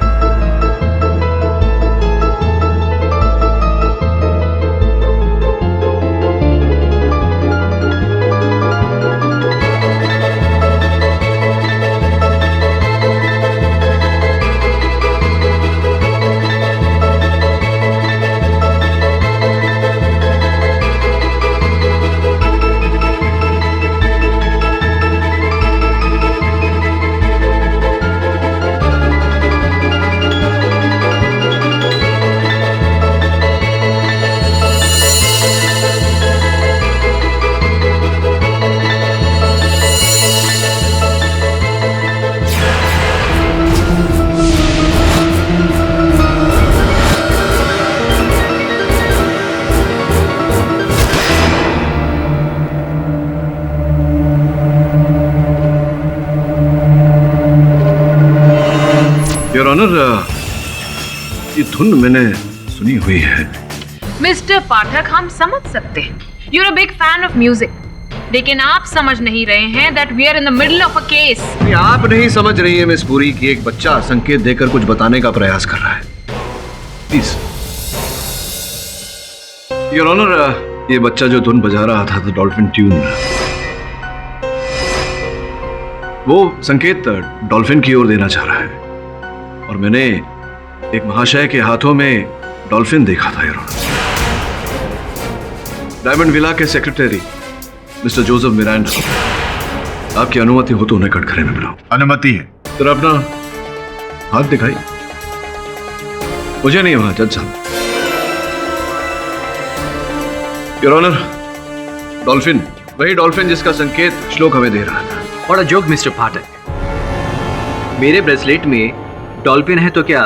योर ऑनर, ये धुन मैंने सुनी हुई है। मिस्टर पाठक, हम समझ सकते हैं, you're a big fan of music, लेकिन आप समझ नहीं रहे हैं that we are in the middle of a case. आप नहीं समझ रही हैं मिस पुरी कि एक बच्चा संकेत देकर कुछ बताने का प्रयास कर रहा है। प्लीज योर ऑनर, ये बच्चा जो धुन बजा रहा था द डॉल्फिन ट्यून, वो संकेत डॉल्फिन की ओर देना चाह रहा है और मैंने एक महाशय के हाथों में डॉल्फिन देखा था। योर ऑनर, डायमंड विला के सेक्रेटरी मिस्टर जोसेफ मिरांडा, आपकी अनुमति हो तो उन्हें कटघरे में बुलाओ। अनुमति है। तो अपना हाथ दिखाई। मुझे नहीं वहां जज साहब। योर ऑनर, डॉल्फिन, वही डॉल्फिन जिसका संकेत श्लोक हमें दे रहा था। What a joke, मिस्टर पाठक। मेरे ब्रेसलेट में डॉल्फिन है तो क्या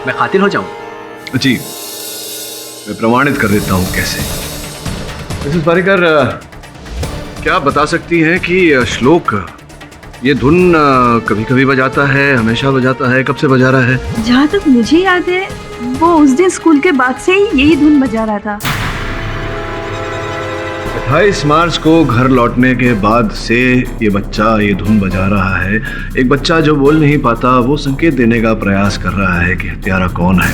मैं कातिल हो जाऊं? जी, मैं प्रमाणित कर देता हूं कैसे। मिसेस पारिकर, क्या आप बता सकती हैं कि श्लोक ये धुन कभी कभी बजाता है, हमेशा बजाता है, कब से बजा रहा है? जहाँ तक मुझे याद है वो उस दिन स्कूल के बाद से ही यही धुन बजा रहा था। 28 मार्च को घर लौटने के बाद से ये बच्चा ये धुन बजा रहा है। एक बच्चा जो बोल नहीं पाता वो संकेत देने का प्रयास कर रहा है कि हत्यारा कौन है।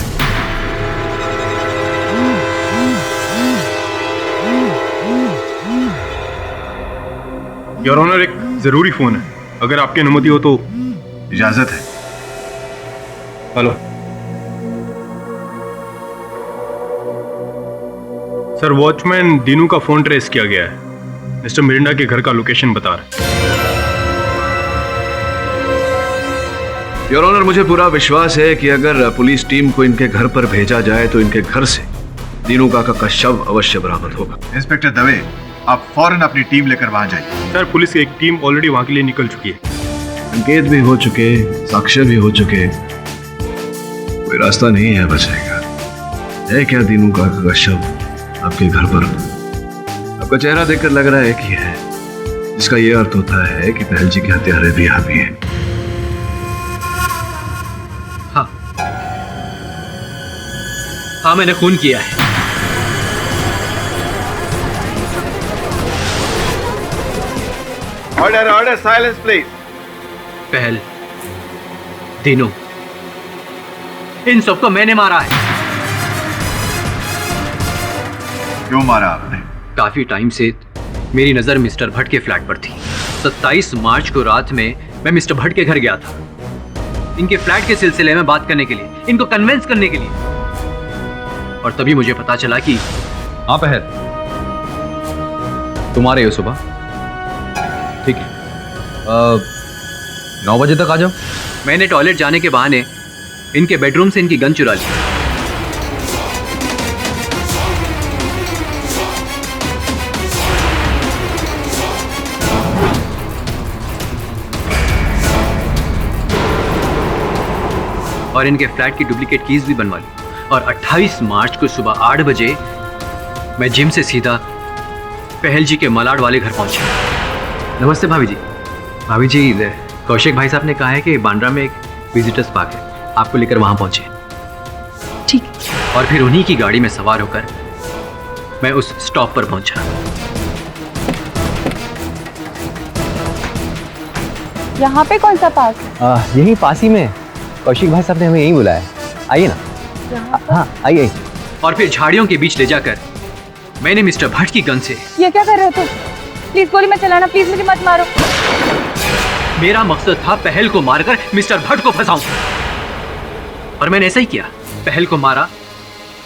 योर ऑनर, एक जरूरी फोन है, अगर आपकी अनुमति हो तो। इजाजत है। हेलो सर, वॉचमैन दीनू का फोन ट्रेस किया गया है। मिस्टर मिरिंडा के घर का लोकेशन बता रहे हैं। योर ऑनर, मुझे पूरा विश्वास है कि अगर पुलिस टीम को इनके घर पर भेजा जाए तो इनके घर से दीनू काका का शव अवश्य बरामद होगा। इंस्पेक्टर दवे, आप फौरन अपनी टीम लेकर वहां जाइए। सर, पुलिस की एक टीम ऑलरेडी वहां के लिए निकल चुकी है। संकेत भी हो चुके, साक्ष्य भी हो चुके, कोई रास्ता नहीं है बचने का। है क्या दीनू काका का शव आपके घर पर? आपका चेहरा देखकर लग रहा है कि है, जिसका यह अर्थ होता है कि पहल जी के हत्यारे भी आप ही हैं। हाँ, मैंने खून किया है। Order order, silence please. पहल, दीनू, इन सबको मैंने मारा है। क्यों मारा आपने? काफी टाइम से मेरी नजर मिस्टर भट्ट के फ्लैट पर थी। 27 मार्च को रात में मैं मिस्टर भट्ट के घर गया था, इनके फ्लैट के सिलसिले में बात करने के लिए, इनको कन्विंस करने के लिए। और तभी मुझे पता चला कि हाँ पहल, तुम्हारे हो सुबह, ठीक है, 9 बजे तक आ जाओ। मैंने टॉयलेट जाने के बहाने इनके बेडरूम से इनकी गन चुरा ली। और इनके फ्लैट की डुप्लीकेट कीज भी बनवा ली। और 28 मार्च को सुबह 8 बजे मैं जिम से सीधा पहल जी के मलाड वाले घर पहुंचा। नमस्ते भाभी जी। भाभी जी, कौशिक भाई साहब ने कहा है कि बांद्रा में एक विजिटर्स पार्क है, आपको लेकर वहां पहुंचे। ठीक। और फिर उन्हीं की गाड़ी में सवार होकर मैं उस स्टॉप पर पहुंचा। यहाँ पे कौन सा पार्क? यही पास ही में, कौशिक भाई साहब ने हमें यहीं बुलाया। आइए ना। हाँ आइए। और फिर झाड़ियों के बीच ले जाकर मैंने मिस्टर भट्ट की गन से। ये क्या कर रहे हो तुम? प्लीज गोली मत चलाना, प्लीज मुझे मत मारो। मेरा मकसद था पहल को मारकर मिस्टर भट्ट को फंसाऊं, और मैंने ऐसा ही किया। पहल को मारा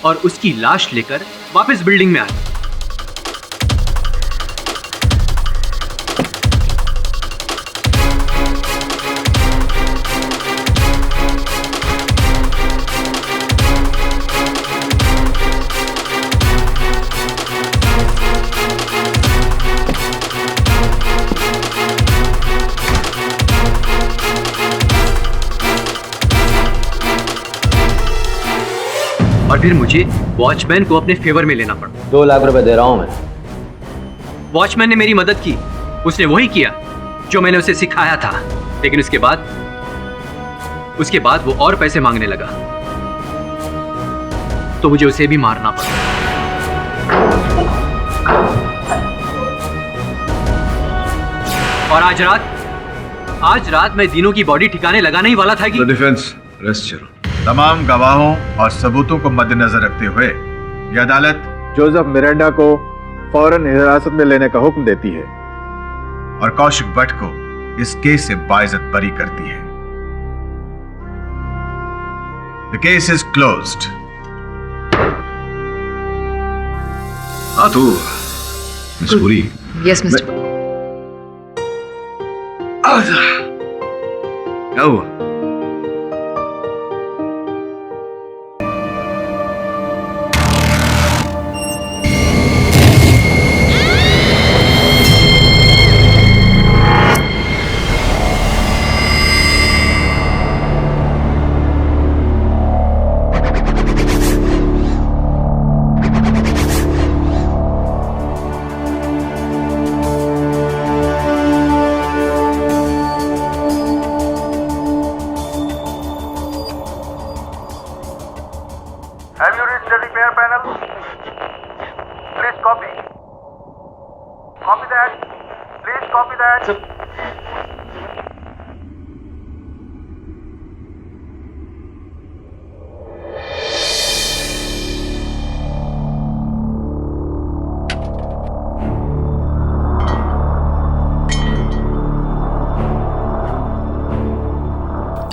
और उसकी लाश लेकर वापस बिल्डिंग में आया। और फिर मुझे वॉचमैन को अपने फेवर में लेना पड़ा। 2 लाख रुपए दे रहा हूं मैं। वॉचमैन ने मेरी मदद की, उसने वही किया जो मैंने उसे सिखाया था। लेकिन उसके बाद उसके बाद वो और पैसे मांगने लगा, तो मुझे उसे भी मारना पड़ा। और आज रात मैं दीनू की बॉडी ठिकाने लगाने ही वाला था कि डिफेंस रेस्ट करो। तमाम गवाहों और सबूतों को मद्देनजर रखते हुए यह अदालत जोसेफ मिरांडा को फौरन हिरासत में लेने का हुक्म देती है और कौशिक भट्ट को इस केस से बाइज्जत बरी करती है। The case is closed. हाँ तो मिस पुरी। Yes mister. क्या हुआ? Have you reached the repair panel? Please copy. Copy that. Please copy that.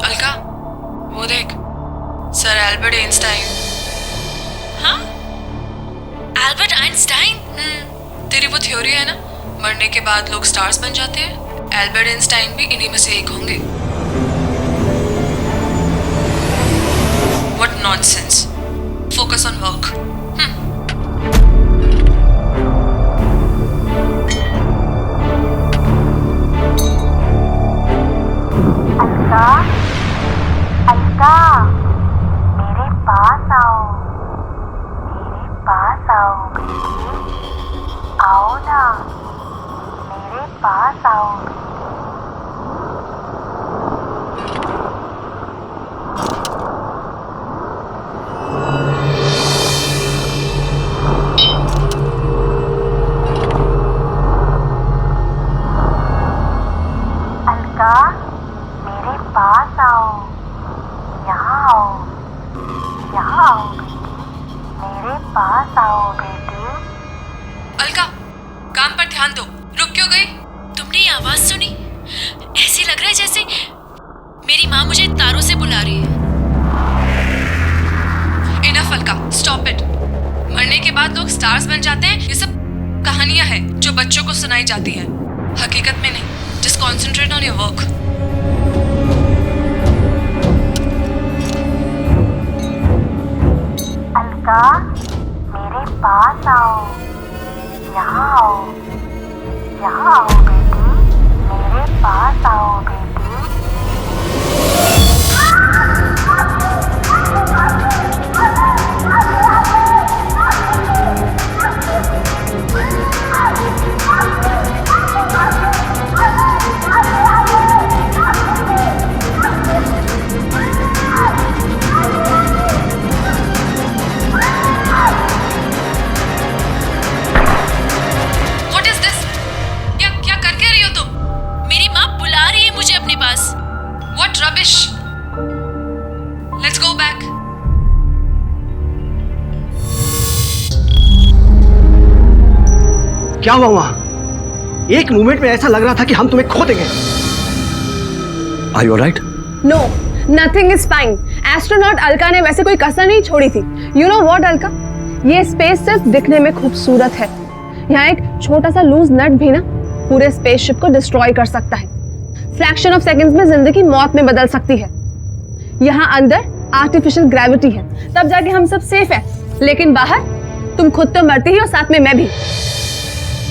Alka, वो देख, सर एल्बर्ट आइंस्टाइन। हाँ? Albert Einstein? तेरी वो थ्योरी है ना, मरने के बाद लोग स्टार्स बन जाते हैं। एल्बर्ट आइंस्टाइन भी इन्हीं में से एक होंगे। What nonsense. Focus on work. Alka, Alka, मेरे पास आओ, मेरे पास आओ, आओ ना, मेरे पास आओ। अलका, मेरे पास आओ, यहाँ आओ, यहाँ आओ, मेरे पास आओ बेटी। अलका, काम पर ध्यान दो। रुक क्यों गई? तुमने ये आवाज सुनी? ऐसी लग रहा है जैसे मेरी माँ मुझे तारों से बुला रही है। Enough Alka, stop it. मरने के बाद लोग स्टार्स बन जाते हैं, ये सब कहानियां हैं जो बच्चों को सुनाई जाती हैं, हकीकत में नहीं। Just concentrate on your work. Alka, मेरे पास आओ, यहाँ आओ, यहाँ आओ बेटी, मेरे पास आओ बेटी। Let's go back. क्या हुआ वहां? एक मोमेंट में ऐसा लग रहा था कि हम तुम्हें खो देंगे। Are you alright? No, nothing is fine. Astronaut Alka ने वैसे कोई कसर नहीं छोड़ी थी। You know what, Alka? ये स्पेस सिर्फ दिखने में खूबसूरत है। यहाँ एक छोटा सा लूज नट भी ना पूरे स्पेसशिप को डिस्ट्रॉय कर सकता है। फ्रैक्शन ऑफ सेकंड्स में जिंदगी मौत में बदल सकती है। यहाँ अंदर आर्टिफिशियल ग्रेविटी है, तब जाके हम सब सेफ है। लेकिन बाहर तुम खुद तो मरती ही और साथ में मैं भी।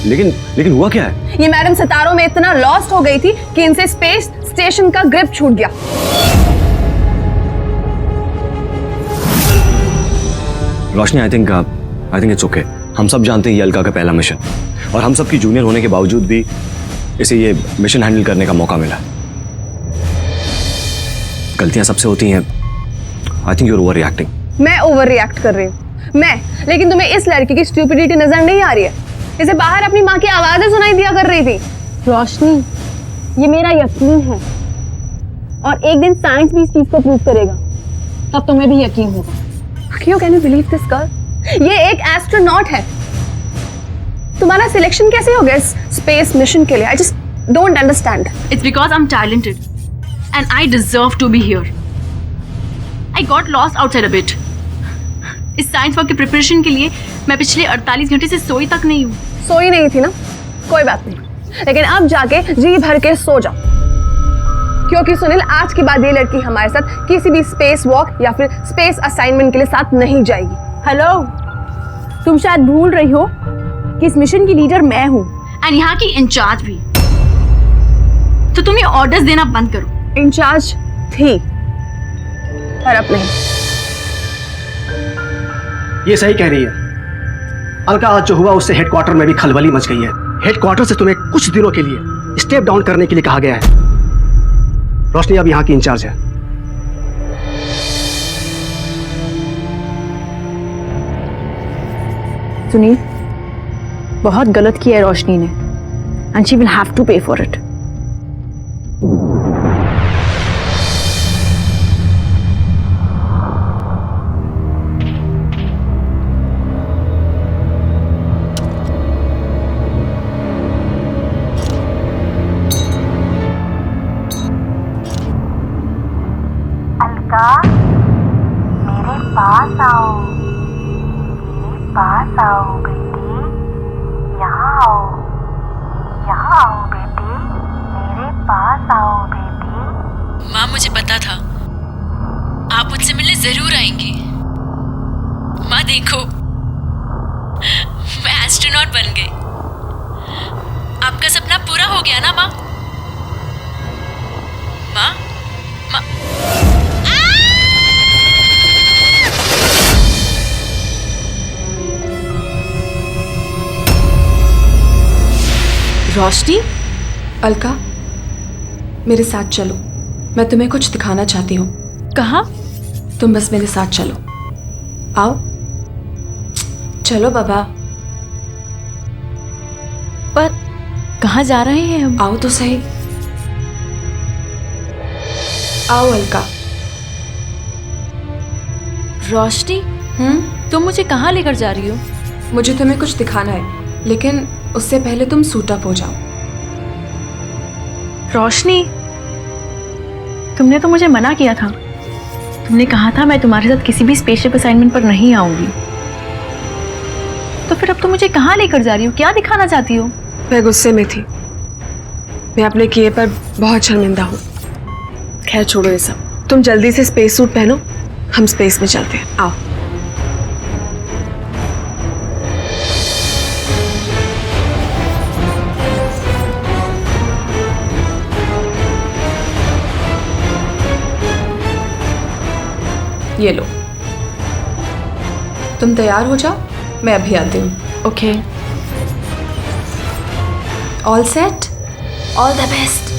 लेकिन हुआ क्या है? ये मैडम सितारों में इतना लॉस्ट हो गई थी कि इनसे स्पेस स्टेशन का ग्रिप छूट गया। रोशनी, आई थिंक इट्स ओके। हम सब जानते हैं ये अलका का पहला मिशन, और हम सब की जूनियर होने के बावजूद भी इसे ये मिशन हैंडल करने का मौका मिला। गलतियां सबसे होती हैं। I think you are overreacting. मैं ओवर रिएक्ट कर रही हूँ लेकिन तुम्हें इस लड़की की स्टूपिडिटी नजर नहीं आ रही है? इसे बाहर अपनी माँ की आवाजें सुनाई दिया कर रही थी। रोशनी, ये मेरा यकीन है और एक दिन साइंस भी इस चीज को प्रूव करेगा, तब तुम्हें भी यकीन होगा। क्यों can you believe this girl? ये एक एस्ट्रोनॉट है। तुम्हारा सिलेक्शन कैसे हो गया इस स्पेस मिशन के लिए? I just don't understand. It's because I'm talented and I deserve to be here. I got lost outside a bit. इस साइंस वर्क की प्रिपरेशन के लिए मैं पिछले 48 घंटे से सोई तक नहीं हूँ। सोई नहीं थी ना? कोई बात नहीं, लेकिन अब जाके जी भर के सो जाओ, क्योंकि सुनील आज के बाद ये लड़की हमारे साथ किसी भी स्पेस वॉक या फिर स्पेस असाइनमेंट के लिए साथ नहीं जाएगी। हेलो, तुम शायद भूल रही हो कि इस मिशन की लीडर मैं हूँ एंड यहाँ की इंचार्ज भी। तो तुम ये ऑर्डर्स देना बंद करो। इंचार्ज थी पर अब नहीं। ये सही कह रही है अलका। आज जो हुआ उससे हेडक्वार्टर में भी खलबली मच गई है। हेडक्वार्टर से तुम्हें कुछ दिनों के लिए स्टेप डाउन करने के लिए कहा गया है। रोशनी अब यहाँ की इंचार्ज है। सुनील, बहुत गलत किया है रोशनी ने and she will have to pay for it. Alka, मेरे पास आओ, मेरे पास आओ बेटी, यहाँ आओ, यहाँ आओ बेटी, मेरे पास आओ बेटी। माँ, मुझे पता था आप मुझसे मिलने जरूर आएंगी। माँ देखो, मैं एस्ट्रोनॉट बन गई। आपका सपना पूरा हो गया ना माँ? माँ, माँ। रोशनी, अलका, मेरे साथ चलो, मैं तुम्हें कुछ दिखाना चाहती हूँ। कहाँ? तुम बस मेरे साथ चलो, आओ, चलो बाबा। पर कहाँ जा रहे हैं हम? आओ तो सही, आओ अलका। रोशनी, तुम मुझे कहाँ लेकर जा रही हो? मुझे तुम्हें कुछ दिखाना है, लेकिन उससे पहले तुम सूट अप हो जाओ। रोशनी, तुमने तो मुझे मना किया था। तुमने कहा था मैं तुम्हारे साथ किसी भी स्पेसशिप असाइनमेंट पर नहीं आऊंगी। तो फिर अब तुम मुझे कहाँ लेकर जा रही हो? क्या दिखाना चाहती हो? मैं गुस्से में थी, मैं अपने किए पर बहुत शर्मिंदा हूँ। खैर छोड़ो ये सब, तुम जल्दी से स्पेस सूट पहनो, हम स्पेस में चलते हैं। आओ। ये लो, तुम तैयार हो जाओ, मैं अभी आती हूँ। Okay. All set, all the best.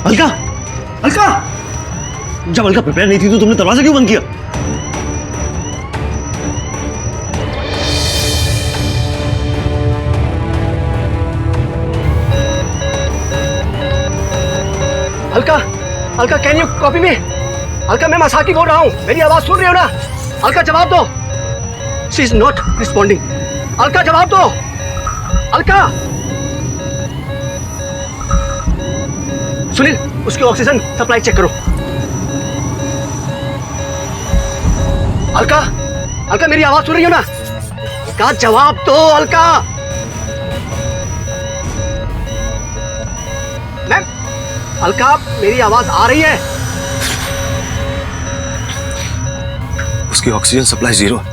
Alka, Alka, जब अलका प्रिपेयर नहीं थी तो तुमने दरवाजा क्यों बंद किया? Alka, Alka, can you copy me? Alka, मैं मसाकी बोल रहा हूँ, मेरी आवाज सुन रही हो ना? अलका जवाब दो। She is not responding. Alka जवाब दो। अलका, सुनील, उसकी ऑक्सीजन सप्लाई चेक करो। अलका, अलका, मेरी आवाज सुन रही हो ना? का जवाब दो अलका। मैम, अलका, मेरी आवाज आ रही है? उसकी ऑक्सीजन सप्लाई 0 है।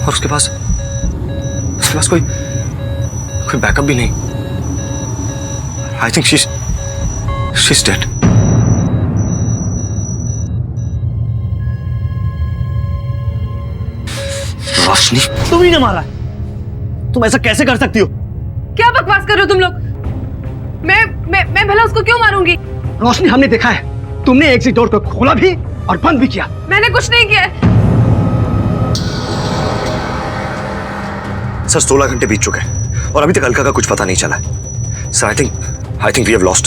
और उसके पास कोई बैकअप भी नहीं। I think she's dead. रोशनी, तुम ही ने मारा। तुम ऐसा कैसे कर सकती हो? क्या बकवास कर रहे हो तुम लोग? मैं भला उसको क्यों मारूंगी? रोशनी, हमने देखा है तुमने एग्जिट डोर को खोला भी और बंद भी किया। मैंने कुछ नहीं किया। सर 16 घंटे बीत चुके हैं और अभी तक अलका का कुछ पता नहीं चला है। Sir I think we have lost.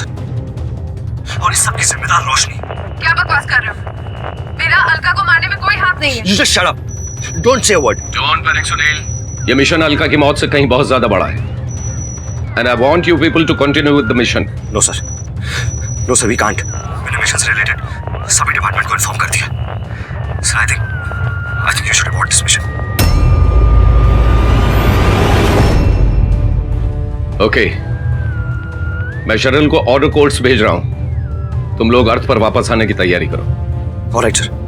और इस सब की जिम्मेदार रोशनी। क्या बकवास कर रहे हो? मेरा अलका को मारने में कोई हाथ नहीं है। You just shut up. Don't say a word. John पेरिक सुनील, ये मिशन अलका की मौत से कहीं बहुत ज्यादा बड़ा है। And I want you people to continue with the mission. No sir, we can't. मैंने मिशन से रिलेटेड सभी डिपार्टमेंट को इन्फॉर्म कर दिया। Sir I think you should abort this mission. Okay, मैं शरण को ऑर्डर कोड्स भेज रहा हूं। तुम लोग अर्थ पर वापस आने की तैयारी करो। Alright sir.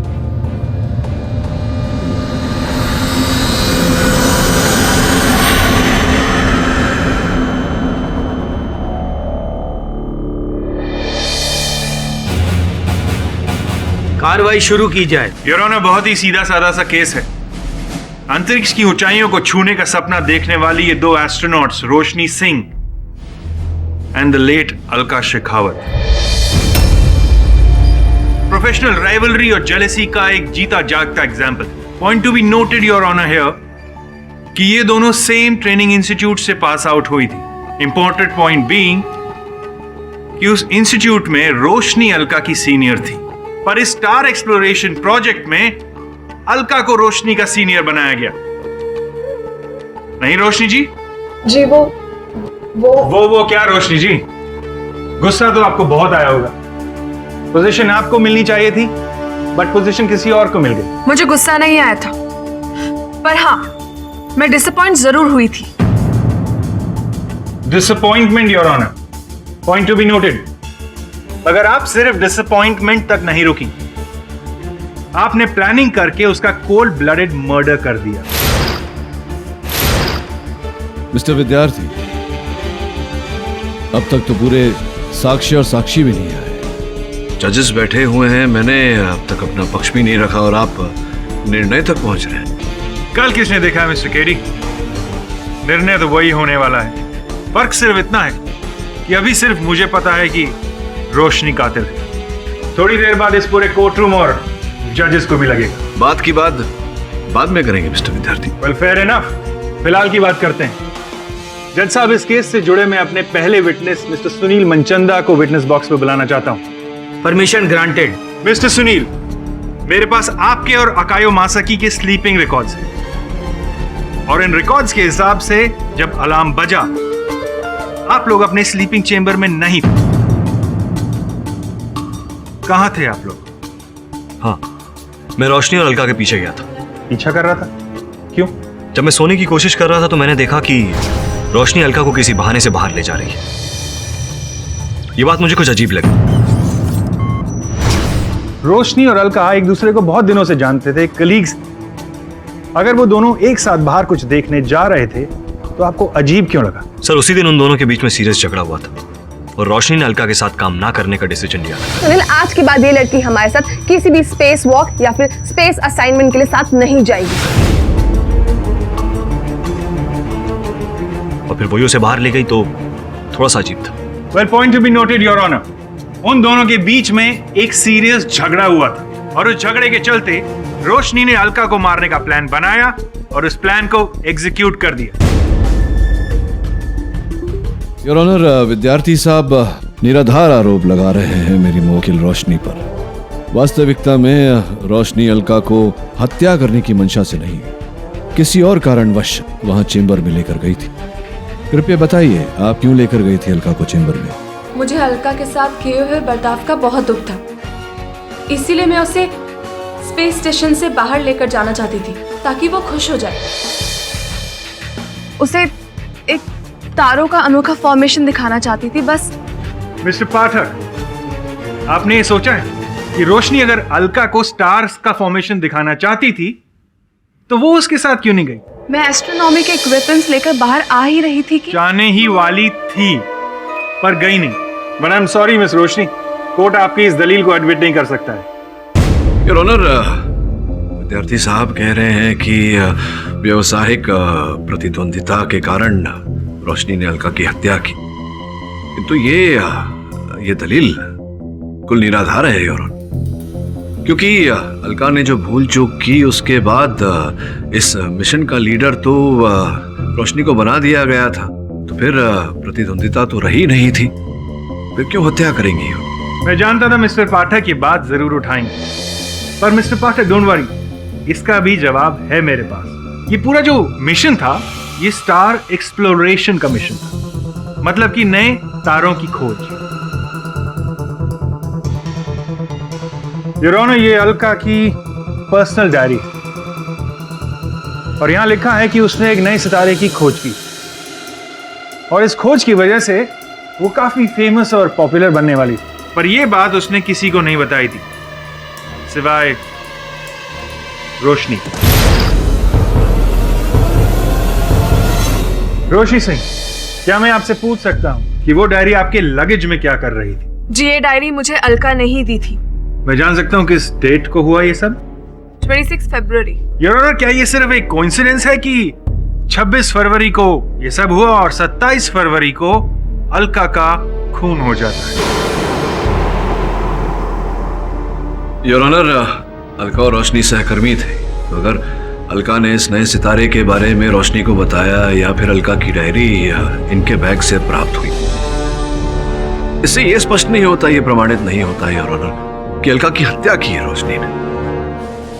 कार्रवाई शुरू की जाए। योर ऑनर, बहुत ही सीधा साधा सा केस है। अंतरिक्ष की ऊंचाइयों को छूने का सपना देखने वाली ये 2 astronauts Roshni Singh and the late Alka Shekhawat professional rivalry और जेलेसी का एक जीता जागता example. Point to be noted your honour here कि ये दोनों सेम ट्रेनिंग इंस्टीट्यूट से पास आउट हुई थी। इंपॉर्टेंट पॉइंट बीइंग कि उस इंस्टीट्यूट में रोशनी अलका की सीनियर थी, पर इस स्टार एक्सप्लोरेशन प्रोजेक्ट में अलका को रोशनी का सीनियर बनाया गया। नहीं रोशनी जी? जी वो क्या रोशनी जी? गुस्सा तो आपको बहुत आया होगा। पोजीशन आपको मिलनी चाहिए थी, बट पोजीशन किसी और को मिल गई। मुझे गुस्सा नहीं आया था, पर हाँ मैं डिसअपॉइंट जरूर हुई थी। Disappointment your honour, point to be noted. अगर आप सिर्फ डिसअपॉइंटमेंट तक नहीं रुकी, आपने प्लानिंग करके उसका कोल्ड ब्लडेड मर्डर कर दिया। मिस्टर विद्यार्थी, अब तक तो पूरे साक्ष्य और साक्षी भी नहीं आए। जजेस बैठे हुए हैं, मैंने अब तक अपना पक्ष भी नहीं रखा और आप निर्णय तक पहुंच रहे हैं। कल किसने देखा है मिस्टर केडी? निर्णय तो वही होने वाला है। फर्क सिर्फ इतना है कि अभी सिर्फ मुझे पता है कि रोशनी कातिल है। थोड़ी देर बाद इस पूरे कोर्ट रूम और जजेस को भी लगेगा। बात की बात बाद में करेंगे मिस्टर विद्यार्थी। वेल फेयर इनफ, फिलहाल की बात करते हैं। जज साहब, इस केस से जुड़े मैं अपने पहले विटनेस मिस्टर सुनील मनचंदा को विटनेस बॉक्स पे बुलाना चाहता हूं। Permission granted. मिस्टर सुनील, मेरे पास आपके और अकायो मासाकी के स्लीपिंग रिकॉर्ड्स हैं और इन रिकॉर्ड्स के हिसाब से जब अलार्म बजा आप लोग अपने स्लीपिंग चेंबर में नहीं थे। कहां थे आप लोग? हाँ, मैं रोशनी और अलका के पीछे गया था। पीछा कर रहा था? क्यों? जब मैं सोने की कोशिश कर रहा था तो मैंने देखा कि रोशनी अलका को किसी बहाने से बाहर ले जा रही है। ये बात मुझे कुछ अजीब लगी। रोशनी और अलका एक दूसरे को बहुत दिनों से जानते थे, कलीग्स। अगर वो दोनों एक साथ बाहर कुछ देखने जा रहे थे तो आपको अजीब क्यों लगा? सर, उसी दिन उन दोनों के बीच में सीरियस झगड़ा हुआ था और रोशनी ने अलका के साथ काम ना करने का डिसीजन लिया था। सुनील, आज के बाद ये लड़की हमारे साथ किसी भी स्पेस वॉक या फिर स्पेस असाइनमेंट के लिए साथ नहीं जाएगी। और फिर वही उसे बाहर ले गई तो थोड़ा सा अजीब था। Well, point to be noted your honour, उन दोनों के बीच में एक सीरियस झगड़ा हुआ था और उस झगड़े के चलते रोशनी ने अलका को मारने का प्लान बनाया और उस प्लान को एग्जीक्यूट कर दिया। योर ऑनर, विद्यार्थी साहब निराधार आरोप लगा रहे हैं मेरी मुवक्किल रोशनी पर। वास्तविकता में रोशनी अलका को हत्या करने की मंशा से नहीं, किसी और कारणवश वहां चेंबर में लेकर गई थी। कृपया बताइए, आप क्यों लेकर गई थी अलका को चेंबर में? मुझे अलका के साथ किए हुए बर्ताव का बहुत दुख था, इसीलिए मैं उसे स्पेस स्टेशन से बाहर लेकर जाना चाहती थी ताकि वो खुश हो जाए। उसे एक तारों का अनोखा फॉर्मेशन दिखाना चाहती थी, बस। मिस्टर पाठक, आपने ये सोचा है कि रोशनी अगर अलका को स्टार्स का फॉर्मेशन दिखाना चाहती थी तो वो उसके साथ क्यों नहीं गई? मैं एस्ट्रोनॉमी के इक्विपमेंट्स लेकर बाहर आ ही रही थी कि जाने ही वाली थी पर गई नहीं। But I am sorry miss Roshni, court आपकी इस दलील को एडमिट नहीं कर सकता है। योर ऑनर, विद्यार्थी साहब कह रहे हैं कि व्यवसायिक प्रतिद्वंदिता के कारण रोशनी ने अलका की हत्या की, किंतु ये दलील कुल निराधार है योर ऑनर, क्योंकि अलका ने जो भूल चूक की उसके बाद इस मिशन का लीडर तो रोशनी को बना दिया गया था, तो फिर प्रतिद्वंदिता तो रही नहीं थी, फिर क्यों हत्या करेंगी? मैं जानता था मिस्टर पाठक ये बात जरूर उठाएंगे, पर मिस्टर पाठक डोंट वरी, इसका भी जवाब है मेरे पास। ये पूरा जो मिशन था ये स्टार एक्सप्लोरेशन का मिशन था, मतलब कि नए तारों की खोज। योर ऑनर, ये अलका की पर्सनल डायरी और यहां लिखा है कि उसने एक नए सितारे की खोज की और इस खोज की वजह से वो काफी फेमस और पॉपुलर बनने वाली थी, पर यह बात उसने किसी को नहीं बताई थी सिवाय रोशनी। रोशनी सिंह, क्या मैं आपसे पूछ सकता हूं कि वो डायरी आपके लगेज में क्या कर रही थी? जी, ये डायरी मुझे अलका ने ही दी थी। मैं जान सकता हूं किस डेट को हुआ ये सब? 26 फरवरी। योर ऑनर, क्या ये सिर्फ एक कोइंसिडेंस है कि 26 फरवरी को ये सब हुआ और 27 फरवरी को अलका का खून हो जाता है? योर ऑनर, अलका और रोशनी सहकर्मी थे, तो अगर अलका ने इस नए सितारे के बारे में रोशनी को बताया या फिर अलका की डायरी इनके बैग से प्राप्त हुई, इससे यह स्पष्ट नहीं होता, यह प्रमाणित नहीं होता योर ऑनर कि अलका की हत्या की है रोशनी ने।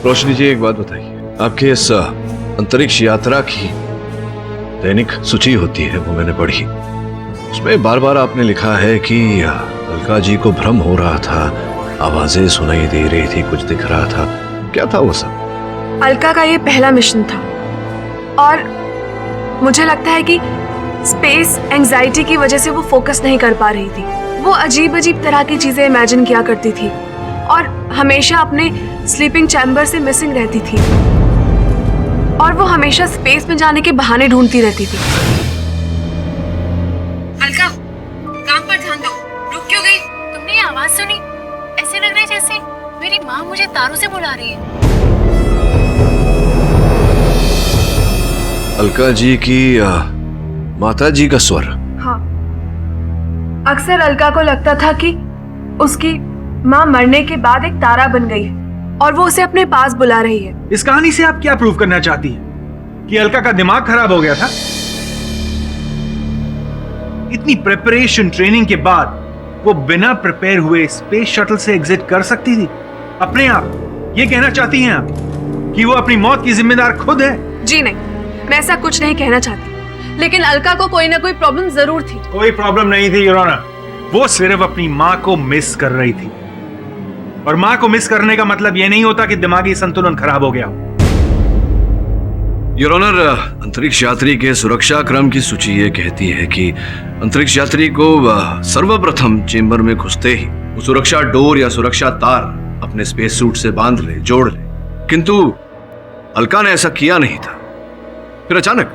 रोशनी जी, एक बात बताइए, आपके इस अंतरिक्ष यात्रा की दैनिक सूची होती है, वो मैंने पढ़ी, उसमें बार बार आपने लिखा है कि अलका जी को भ्रम हो रहा था, आवाजें सुनाई दे रही थी, कुछ दिख रहा था, क्या था वो सब? अलका का ये पहला मिशन था और मुझे लगता है कि स्पेस एंजाइटी की वजह से वो फोकस नहीं कर पा रही थी। वो अजीब अजीब तरह की चीजें इमेजिन किया करती थी और हमेशा अपने स्लीपिंग चैम्बर से मिसिंग रहती थी और वो हमेशा स्पेस में जाने के बहाने ढूंढती रहती थी। अलका, काम पर ध्यान दो। रुक क्यों गई? तुमने ये आवाज सुनी? ऐसे लग रहा है जैसे मेरी माँ मुझे तारों से बुला रही है। अलका जी की माता जी का स्वर? हाँ, अक्सर अलका को लगता था कि उसकी माँ मरने के बाद एक तारा बन गई है और वो उसे अपने पास बुला रही है। इस कहानी से आप क्या प्रूव करना चाहती हैं? कि अलका का दिमाग खराब हो गया था? इतनी प्रिपरेशन ट्रेनिंग के बाद वो बिना प्रिपेयर हुए स्पेस शटल से एग्जिट कर सकती थी अपने आप? ये कहना चाहती हैं आप कि वो अपनी मौत की जिम्मेदार खुद है? जी नहीं, मैं ऐसा कुछ नहीं कहना चाहती, लेकिन अलका को कोई ना कोई प्रॉब्लम जरूर थी। कोई प्रॉब्लम नहीं थी योर ऑनर, वो सिर्फ अपनी माँ को मिस कर रही थी और माँ को मिस करने का मतलब यह नहीं होता कि दिमागी संतुलन खराब हो गया। योर ऑनर, अंतरिक्ष यात्री के सुरक्षा क्रम की सूची ये कहती है कि अंतरिक्ष यात्री को सर्वप्रथम चेंबर में घुसते ही वो सुरक्षा डोर या सुरक्षा तार अपने स्पेस सूट से बांध ले, जोड़ ले, किंतु अलका ने ऐसा किया नहीं था। फिर अचानक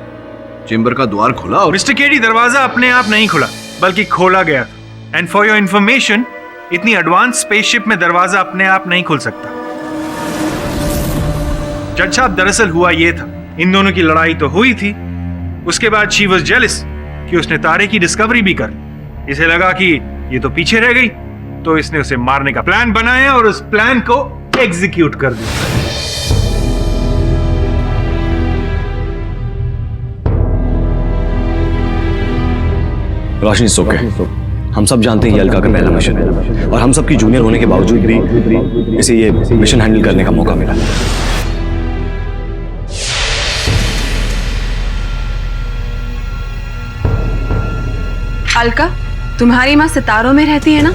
चेंबर का द्वार खुला और मिस्टर केडी, दरवाजा अपने आप नहीं खुला बल्कि खोला गया। एंड फॉर योर इंफॉर्मेशन, इतनी एडवांस स्पेसशिप में दरवाजा अपने आप नहीं खुल सकता। जज साहब, दरअसल हुआ यह था, इन दोनों की लड़ाई तो हुई थी, उसके बाद शी वाज जेलस कि उसने तारे की डिस्कवरी भी कर। इसे लगा कि ये तो पीछे रह गई, तो इसने उसे मारने का प्लान बनाया और उस प्लान को एग्जीक्यूट कर दिया। रोशनी सोके, हम सब जानते हैं ये अलका का पहला मिशन है और हम सब की जूनियर होने के बावजूद भी इसे ये मिशन हैंडल करने का मौका मिला। अलका, तुम्हारी माँ सितारों में रहती है ना?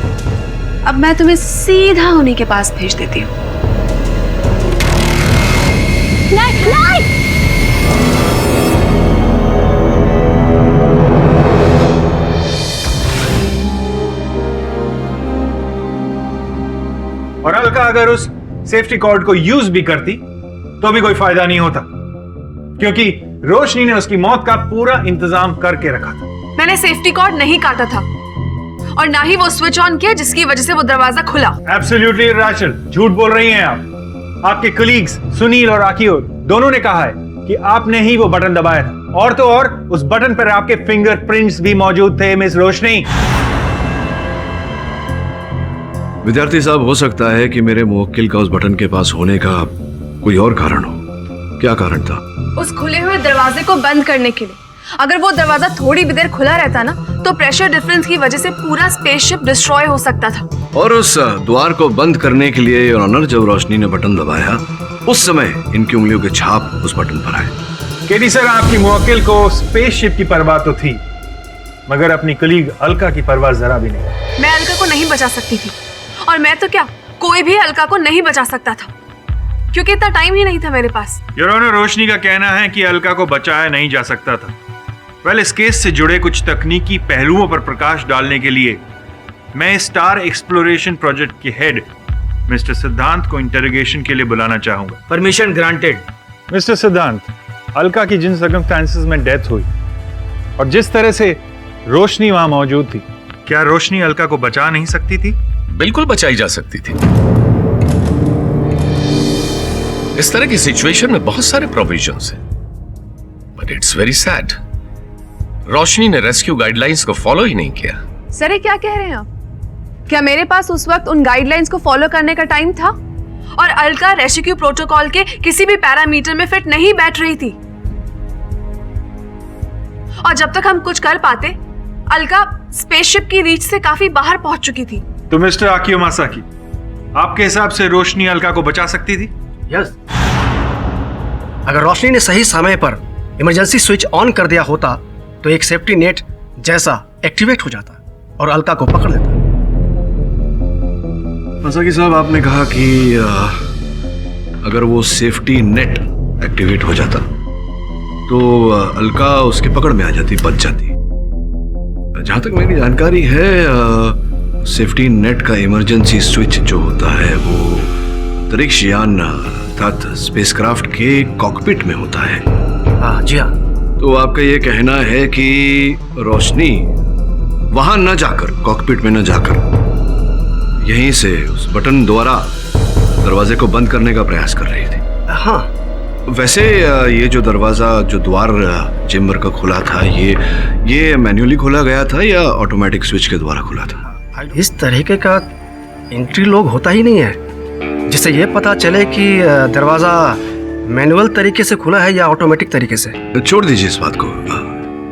अब मैं तुम्हें सीधा उन्हीं के पास भेज देती हूँ। अलका अगर उस सेफ्टी कॉर्ड को यूज भी करती तो भी कोई फायदा नहीं होता, क्योंकि रोशनी ने उसकी मौत का पूरा इंतजाम करके रखा था। मैंने सेफ्टी कॉर्ड नहीं काटा था और ना ही वो स्विच ऑन किया जिसकी वजह से वो दरवाजा खुला। एब्सोल्युटली राचल, झूठ बोल रही हैं आप। आपके कलीग्स सुनील और आकियो दोनों ने कहा है कि आपने ही वो बटन दबाया था, और तो और उस बटन पर आपके फिंगरप्रिंट्स भी मौजूद थे मिस रोशनी। विद्यार्थी साहब, हो सकता है कि मेरे मुवक्किल का उस बटन के पास होने का कोई और कारण हो। क्या कारण था? उस खुले हुए दरवाजे को बंद करने के लिए। अगर वो दरवाजा थोड़ी भी देर खुला रहता ना तो प्रेशर डिफरेंस की वजह से पूरा स्पेसशिप डिस्ट्रॉय हो सकता था। और उस द्वार को बंद करने के लिए योर ऑनर जब रोशनी ने बटन दबाया उस समय इनकी उंगलियों के छाप उस बटन पर आए। केडी सर, आपकी मुवक्किल को स्पेसशिप की परवाह तो थी, मगर अपनी कलीग अलका की परवाह जरा भी नहीं। मैं अलका को नहीं बचा सकती थी, और मैं तो क्या, कोई भी अलका को नहीं बचा सकता था, क्योंकि इतना टाइम ही नहीं था मेरे पास। योर ऑनर, रोशनी का कहना है कि अलका को बचाया नहीं जा सकता था। वेल, इस केस से जुड़े कुछ तकनीकी पहलुओं पर प्रकाश डालने के लिए मैं स्टार एक्सप्लोरेशन प्रोजेक्ट के हेड मिस्टर सिद्धांत को इंटरोगेशन के लिए बुलाना चाहूंगा। Permission granted. मिस्टर सिद्धांत, अलका की जिन सर्कमस्टेंसेस में डेथ हुई और जिस तरह से रोशनी वहां मौजूद थी, क्या रोशनी अलका को बचा नहीं सकती थी? बिल्कुल बचाई जा सकती थी। इस तरह की सिचुएशन में बहुत सारे प्रोविजंस हैं, बट इट्स वेरी सैड, रोशनी ने रेस्क्यू गाइडलाइंस को फॉलो ही नहीं किया। सर, ये क्या कह रहे हैं आप? क्या मेरे पास उस वक्त उन गाइडलाइंस को फॉलो करने का टाइम था? और अलका रेस्क्यू प्रोटोकॉल के किसी भी पैरामीटर में फिट नहीं बैठ रही थी, और जब तक हम कुछ कर पाते अलका स्पेसशिप की रीच से काफी बाहर पहुंच चुकी थी। तो मिस्टर आकियो मासाकी, आपके हिसाब से रोशनी अलका को बचा सकती थी? यस। अगर रोशनी ने सही समय पर इमरजेंसी स्विच ऑन कर दिया होता तो एक सेफ्टी नेट जैसा एक्टिवेट हो जाता और अलका को पकड़ लेता। मासाकी साहब, आपने कहा कि अगर वो सेफ्टी नेट एक्टिवेट हो जाता तो अलका उसकी पकड़ में आ जाती, बच जाती। जहां तक मेरी जानकारी है, सेफ्टी नेट का इमरजेंसी स्विच जो होता है वो अंतरिक्ष यान अर्थात स्पेसक्राफ्ट के कॉकपिट में होता है। हाँ जी हाँ। तो आपका ये कहना है कि रोशनी वहां न जाकर, कॉकपिट में न जाकर, यहीं से उस बटन द्वारा दरवाजे को बंद करने का प्रयास कर रही थी? हाँ। वैसे ये जो दरवाजा, जो द्वार चेम्बर का खुला था, ये मैन्युअली खोला गया था या ऑटोमेटिक स्विच के द्वारा खुला था? इस तरीके का एंट्री लॉक होता ही नहीं है जिससे ये पता चले कि दरवाजा मैनुअल तरीके से खुला है या ऑटोमेटिक तरीके से। छोड़ दीजिए इस बात को।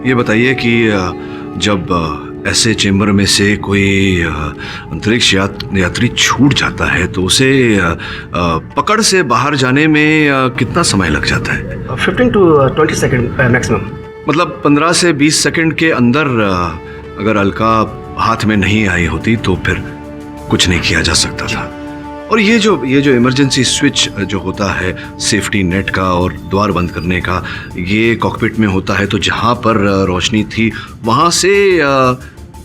ये बताइए कि जब ऐसे चेम्बर में से कोई अंतरिक्ष यात्री छूट जाता है तो उसे पकड़ से बाहर जाने में कितना समय लग जाता है? 15 to 20 सेकंड मैक्सिमम। मतलब 15 से 20 सेकंड के अंदर अगर अलका हाथ में नहीं आई होती तो फिर कुछ नहीं किया जा सकता था। और ये जो इमरजेंसी स्विच जो होता है सेफ्टी नेट का और द्वार बंद करने का, ये कॉकपिट में होता है। तो जहाँ पर रोशनी थी वहाँ से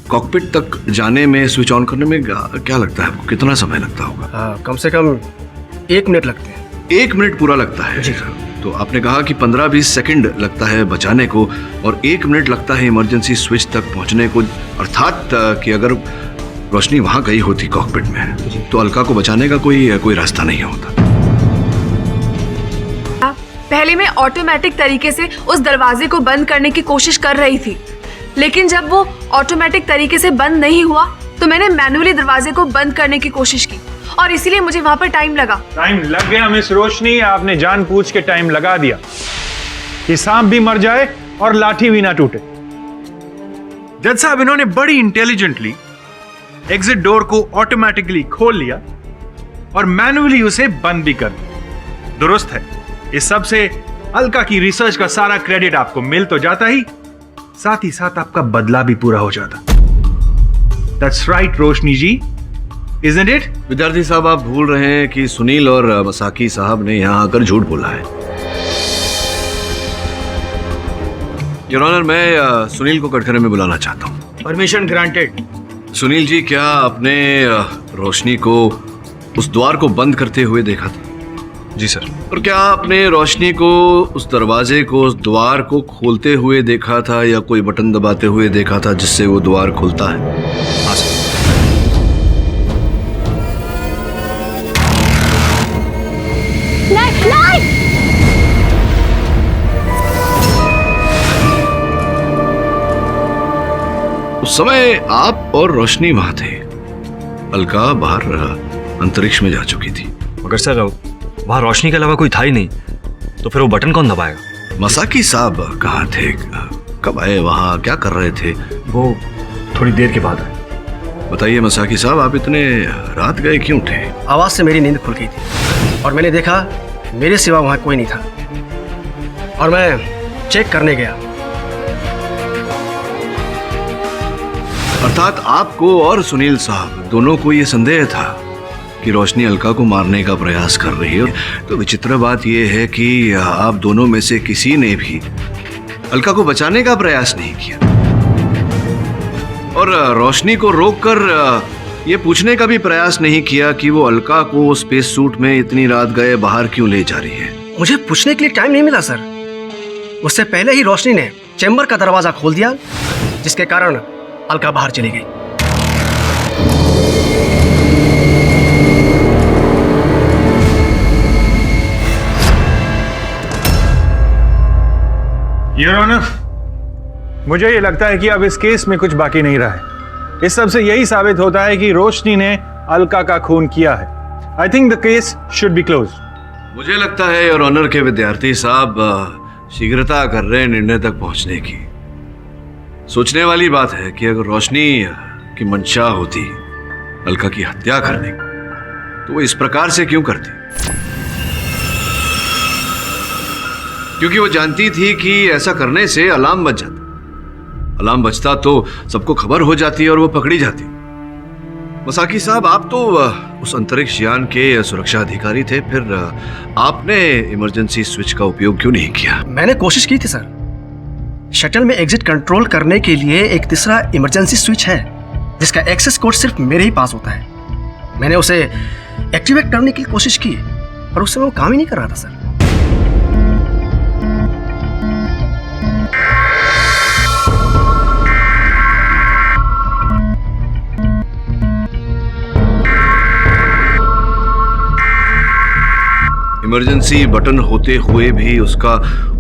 कॉकपिट तक जाने में, स्विच ऑन करने में क्या लगता है आपको, कितना समय लगता होगा? कम से कम 1 मिनट लगते हैं। 1 मिनट पूरा लगता है जी। तो आपने कहा कि 15-20 सेकंड लगता है बचाने को और 1 मिनट लगता है इमरजेंसी स्विच तक पहुंचने को, अर्थात कि अगर रोशनी वहां गई होती कॉकपिट में तो अलका को बचाने का कोई रास्ता नहीं होता। पहले मैं ऑटोमेटिक तरीके से उस दरवाजे को बंद करने की कोशिश कर रही थी, लेकिन जब वो ऑटोमेटिक तरीके से बंद नहीं हुआ तो मैंने मैन्युअली दरवाजे को बंद करने की कोशिश की, और इसीलिए मुझे वहां पर टाइम लगा। टाइम लग गया मिस रोशनी, आपने जानबूझ के टाइम लगा दिया कि सांप भी मर जाए और लाठी भी ना टूटे। जज साहब, इन्होंने बड़ी इंटेलिजेंटली एग्जिट डोर को ऑटोमेटिकली खोल लिया और मैन्युअली उसे बंद भी कर दिया। दुरुस्त है। इस सब से अलका की रिसर्च का सारा क्रेडिट आपको मिल तो जाता ही, साथ ही साथ आपका बदला भी पूरा हो जाता। That's right, Roshni ji, isn't it? विद्यार्थी साहब, आप भूल रहे हैं कि सुनील और मसाकी साहब ने यहाँ आकर झूठ बोला है। योर ऑनर, मैं सुनील को कटघरे में बुलाना चाहता हूँ। Permission granted. सुनील जी, क्या आपने रोशनी को उस द्वार को बंद करते हुए देखा था? जी सर। और क्या आपने रोशनी को उस दरवाजे को, उस द्वार को खोलते हुए देखा था या कोई बटन दबाते हुए देखा था जिससे वो द्वार खुलता है? हाँ सर। उस समय आप और रोशनी वहां थे। अलका बाहर अंतरिक्ष में जा चुकी थी। मगर सर वहां रोशनी के अलावा कोई था ही नहीं, तो फिर वो बटन कौन दबाएगा? मसाकी साहब कहाँ थे? कब आए वहां? क्या कर रहे थे? वो थोड़ी देर के बाद आए। बताइए मसाकी साहब, आप इतने रात गए क्यों थे? आवाज से मेरी नींद खुल गई थी और मैंने देखा मेरे सिवा वहां कोई नहीं था और मैं चेक करने गया। अर्थात आपको और सुनील साहब दोनों को ये संदेह था कि रोशनी अलका को मारने का प्रयास कर रही है। तो विचित्र बात यह है कि आप दोनों में से किसी ने भी अलका को बचाने का प्रयास नहीं किया और रोशनी को रोककर ये पूछने का भी प्रयास नहीं किया कि वो अलका को स्पेस सूट में इतनी रात गए बाहर क्यों ले जा रही है। मुझे पूछने के लिए टाइम नहीं मिला सर। उससे पहले ही रोशनी ने चैम्बर का दरवाजा खोल दिया, जिसके कारण अलका बाहर चली गई। योर ऑनर, मुझे ये लगता है कि अब इस केस में कुछ बाकी नहीं रहा है। इस सब से यही साबित होता है कि रोशनी ने अलका का खून किया है। I think the case should be close. मुझे लगता है योर ऑनर के विद्यार्थी साहब शीघ्रता कर रहे हैं निर्णय तक पहुंचने की। सोचने वाली बात है कि अगर रोशनी की मंशा होती अलका की हत्या करने की, तो वो इस प्रकार से क्यों करती? क्योंकि वो जानती थी कि ऐसा करने से अलार्म बज जाता। अलार्म बजता तो सबको खबर हो जाती और वो पकड़ी जाती। मसाकी साहब, आप तो उस अंतरिक्ष यान के सुरक्षा अधिकारी थे, फिर आपने इमरजेंसी स्विच का उपयोग क्यों नहीं किया? मैंने कोशिश की थी सर। शटल में एग्जिट कंट्रोल करने के लिए एक तीसरा इमरजेंसी स्विच है, जिसका एक्सेस कोड सिर्फ मेरे ही पास होता है। मैंने उसे एक्टिवेट करने की कोशिश की, पर उस समय वो काम ही नहीं कर रहा था सर। इमरजेंसी बटन होते हुए भी उसका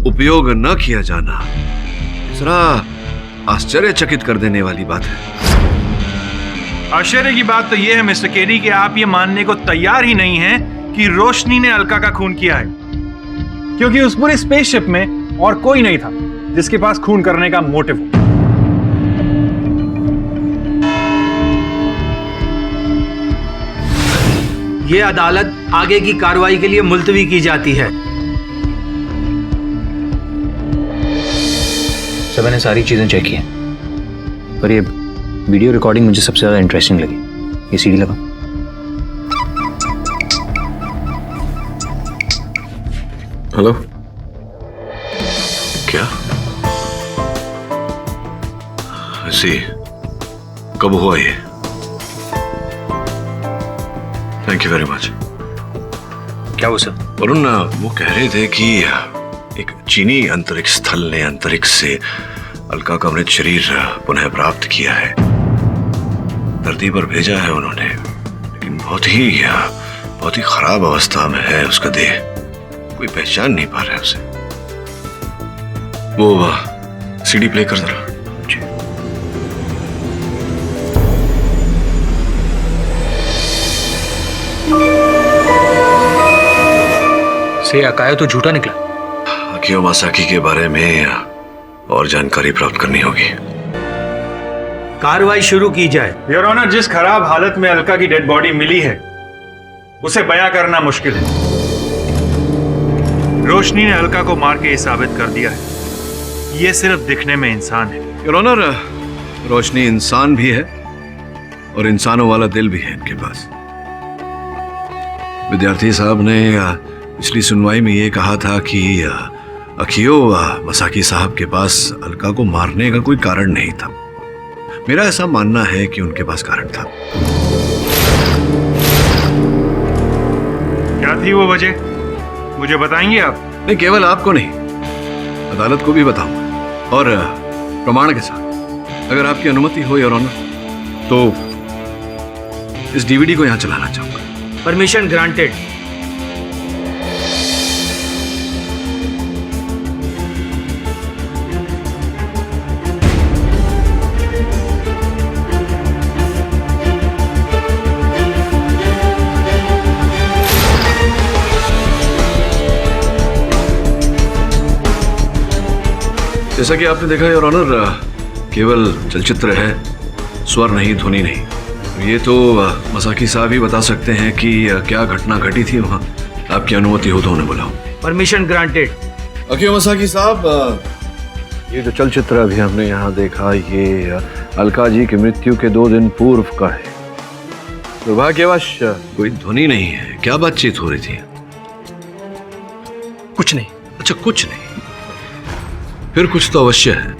उपयोग न किया जाना जरा आश्चर्यचकित कर देने वाली बात है। आश्चर्य की बात तो यह है मिस्टर केरी कि आप ये मानने को तैयार ही नहीं हैं कि रोशनी ने अलका का खून किया है, क्योंकि उस पूरे स्पेसशिप में और कोई नहीं था जिसके पास खून करने का मोटिव हो। ये अदालत आगे की कार्रवाई के लिए मुलतवी की जाती है। सब मैंने सारी चीजें चेक की हैं, पर ये वीडियो रिकॉर्डिंग मुझे सबसे ज्यादा इंटरेस्टिंग लगी। ये सीडी लगा। हेलो, क्या ऐसी कब हुआ ये? Thank you very much. क्या वो सर? वरुण, वो कह रहे थे कि एक चीनी अंतरिक्ष स्थल ने अंतरिक्ष से अलका का मृत शरीर पुनः प्राप्त किया है। धरती पर भेजा है उन्होंने, लेकिन बहुत ही खराब अवस्था में है उसका देह। कोई पहचान नहीं पा रहा है उसे। वो सीडी प्ले कर जरा। से अकायो तो झूठा निकला। अकियो मासाकी के बारे में और जानकारी प्राप्त करनी होगी। कार्रवाई शुरू की जाए। योर ऑनर, जिस खराब हालत में अलका की डेड बॉडी मिली है उसे बयां करना मुश्किल है। रोशनी ने अलका को मार के ये साबित कर दिया है ये सिर्फ दिखने में इंसान है। योर ऑनर, रोशनी इंसान भी है और इंसानों वाला दिल भी है इनके पास। विद्यार्थी साहब ने पिछली सुनवाई में ये कहा था कि अकियो मसाकी साहब के पास अलका को मारने का कोई कारण नहीं था। मेरा ऐसा मानना है कि उनके पास कारण था। क्या थी वो वजह, मुझे बताएंगे आप? नहीं, केवल आपको नहीं, अदालत को भी बताऊंगा, और प्रमाण के साथ। अगर आपकी अनुमति हो योर ऑनर, तो इस डीवीडी को यहां चलाना चाहूंगा। Permission granted. जैसा कि आपने देखा योर ऑनर, केवल चलचित्र है, स्वर नहीं, ध्वनि नहीं। ये तो मसाकी साहब ही बता सकते हैं कि क्या घटना घटी थी वहाँ। आपकी अनुमति हो तो उन्हें बुलाओ। Permission granted. अकियो मसाकी साहब, ये जो चलचित्र अभी हमने यहाँ देखा, ये अलका जी की मृत्यु के 2 दिन पूर्व का है। दुर्भाग्यवश कोई ध्वनि नहीं है। क्या बातचीत हो रही थी? कुछ नहीं। अच्छा, कुछ नहीं, फिर कुछ तो अवश्य है।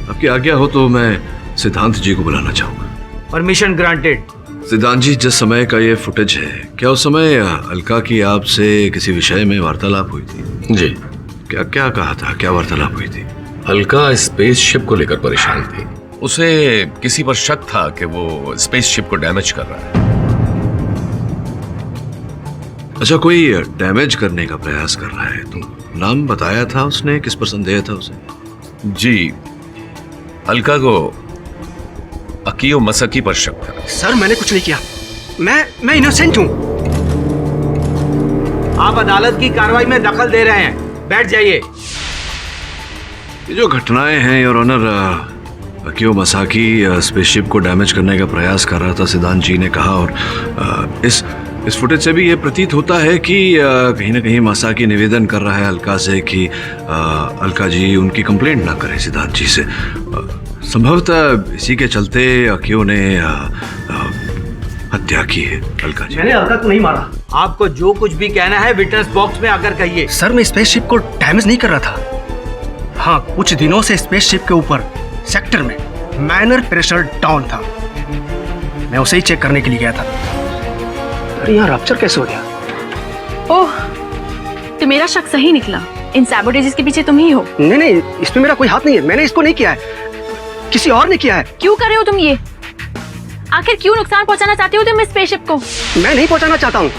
आपकी आज्ञा हो तो मैं सिद्धांत जी को बुलाना चाहूंगा। Permission granted. सिद्धांत जी, जिस समय का ये फुटेज है, क्या उस समय अलका की आपसे किसी विषय में वार्तालाप हुई थी? जी। क्या क्या कहा था, क्या वार्तालाप हुई थी? अलका स्पेसशिप को लेकर परेशान थी। उसे किसी पर शक था कि वो स्पेसशिप को डैमेज कर रहा है। अच्छा, कोई डैमेज करने का प्रयास कर रहा है? तुम नाम बताया था उसने, किस पर संदेह था उसे? जी, अलका को अकियो मसाकी पर शक था। सर, मैंने कुछ नहीं किया। मैं इनोसेंट हूं। आप अदालत की कार्रवाई में दखल दे रहे हैं। बैठ जाइए। ये जो घटनाएं हैं your honour, Akio Masaki spaceship को डैमेज करने का प्रयास कर रहा था, सिद्धांत जी ने कहा। और इस फुटेज से भी ये प्रतीत होता है कि कहीं ना कहीं मसाकी निवेदन कर रहा है अलका से कि अलका जी उनकी कंप्लेंट ना करें सिद्धांत जी से। संभवतः इसी के चलते अकियो ने हत्या की है अलका जी। मैंने अलका को नहीं मारा। आपको जो कुछ भी कहना है विटनेस बॉक्स में आकर कहिए। सर, मैं स्पेसशिप को डैमेज नहीं कर रहा था। हाँ, कुछ दिनों से स्पेसशिप के ऊपर सेक्टर में माइनर प्रेशर डाउन था। मैं उसे ही चेक करने के लिए गया था। अरे यहाँ रप्चर कैसे हो गया? ओह, तो मेरा शक सही निकला। इन सैबोटेजेस के पीछे तुम ही हो। नहीं, इसमें मेरा कोई हाथ नहीं है। मैंने इसको नहीं किया है, किसी और ने किया है। क्यों कर रहे हो तुम ये? आखिर क्यों नुकसान पहुंचाना चाहते हो तुम इस स्पेसशिप को? मैं नहीं पहुंचाना चाहता हूँ।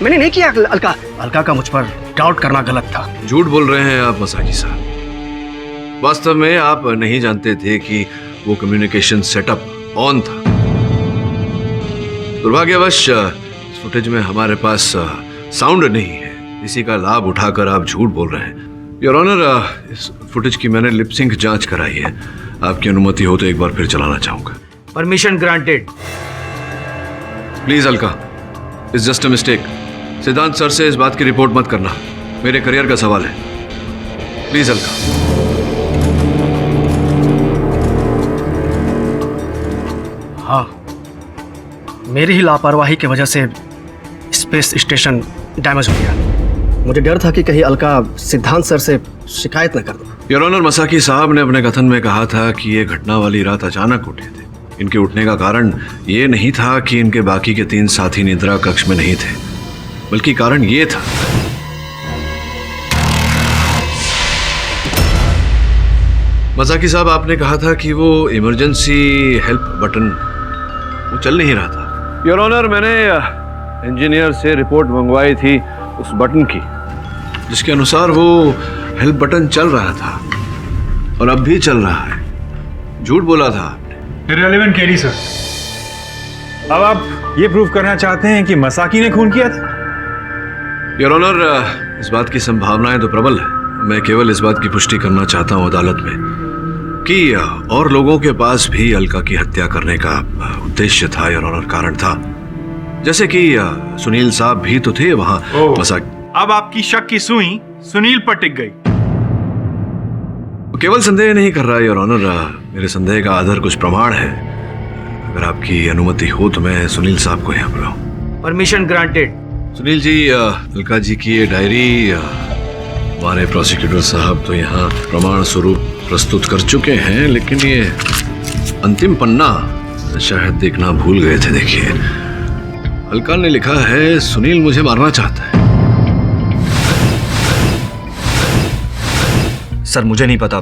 मैंने नहीं किया। अलका का मुझ पर डाउट करना गलत था। झूठ बोल रहे हैं आप मसाकी साहब। वास्तव में आप नहीं जानते थे कि वो कम्युनिकेशन सेटअप ऑन था। दुर्भाग्यवश फुटेज में हमारे पास साउंड नहीं है। इसी का लाभ उठाकर आप झूठ बोल रहे हैं। योर ऑनर, इस फुटेज की मैंने लिपसिंक जांच कराई है। आपकी अनुमति हो तो एक बार फिर चलाना चाहूंगा। Permission granted. Please Alka, it's just a mistake. सिद्धांत सर से इस बात की रिपोर्ट मत करना, मेरे करियर का सवाल है। प्लीज अलका। हाँ, मेरी ही लापरवाही की वजह से स्पेस स्टेशन डैमेज हो गया। मुझे डर था कि कहीं अलका सिद्धांत सर से शिकायत न कर दो। योर ऑनर, मसाकी साहब ने अपने कथन में कहा था कि ये घटना वाली रात अचानक उठे थे। इनके उठने का कारण ये नहीं था कि इनके बाकी के 3 साथी निद्रा कक्ष में नहीं थे, बल्कि कारण ये था मसाकी साहब, आपने कहा था कि वो इमरजेंसी हेल्प बटन वो चल नहीं रहा था। योर ऑनर, मैंने इंजीनियर से रिपोर्ट मंगवाई थी उस बटन की, जिसके अनुसार वो हेल्प बटन चल रहा था और अब भी चल रहा है। झूठ बोला था आपने। इररिलेवेंट केडी सर, अब आप ये प्रूव करना चाहते हैं कि मसाकी ने खून किया था? योर ऑनर, इस बात की संभावनाएं तो प्रबल है। मैं केवल इस बात की पुष्टि करना चाहता हूं अदालत में कि और लोगों के पास भी अलका की हत्या करने का उद्देश्य था, योर ऑनर, कारण था। जैसे कि सुनील साहब भी तो थे वहां। अब आपकी शक की सुई सुनील पर टिक गई। केवल संदेह नहीं कर रहा योर ऑनर, मेरे संदेह का आधार कुछ प्रमाण है। अगर आपकी अनुमति हो तो मैं सुनील साहब को यहाँ बुलाऊं। Permission granted. सुनील जी, अलका जी की ये डायरी हमारे प्रोसिक्यूटर साहब तो यहाँ प्रमाण स्वरूप प्रस्तुत कर चुके हैं, लेकिन ये अंतिम पन्ना शायद देखना भूल गए थे। देखिए, अलका ने लिखा है सुनील मुझे मारना चाहता है। सर मुझे नहीं पता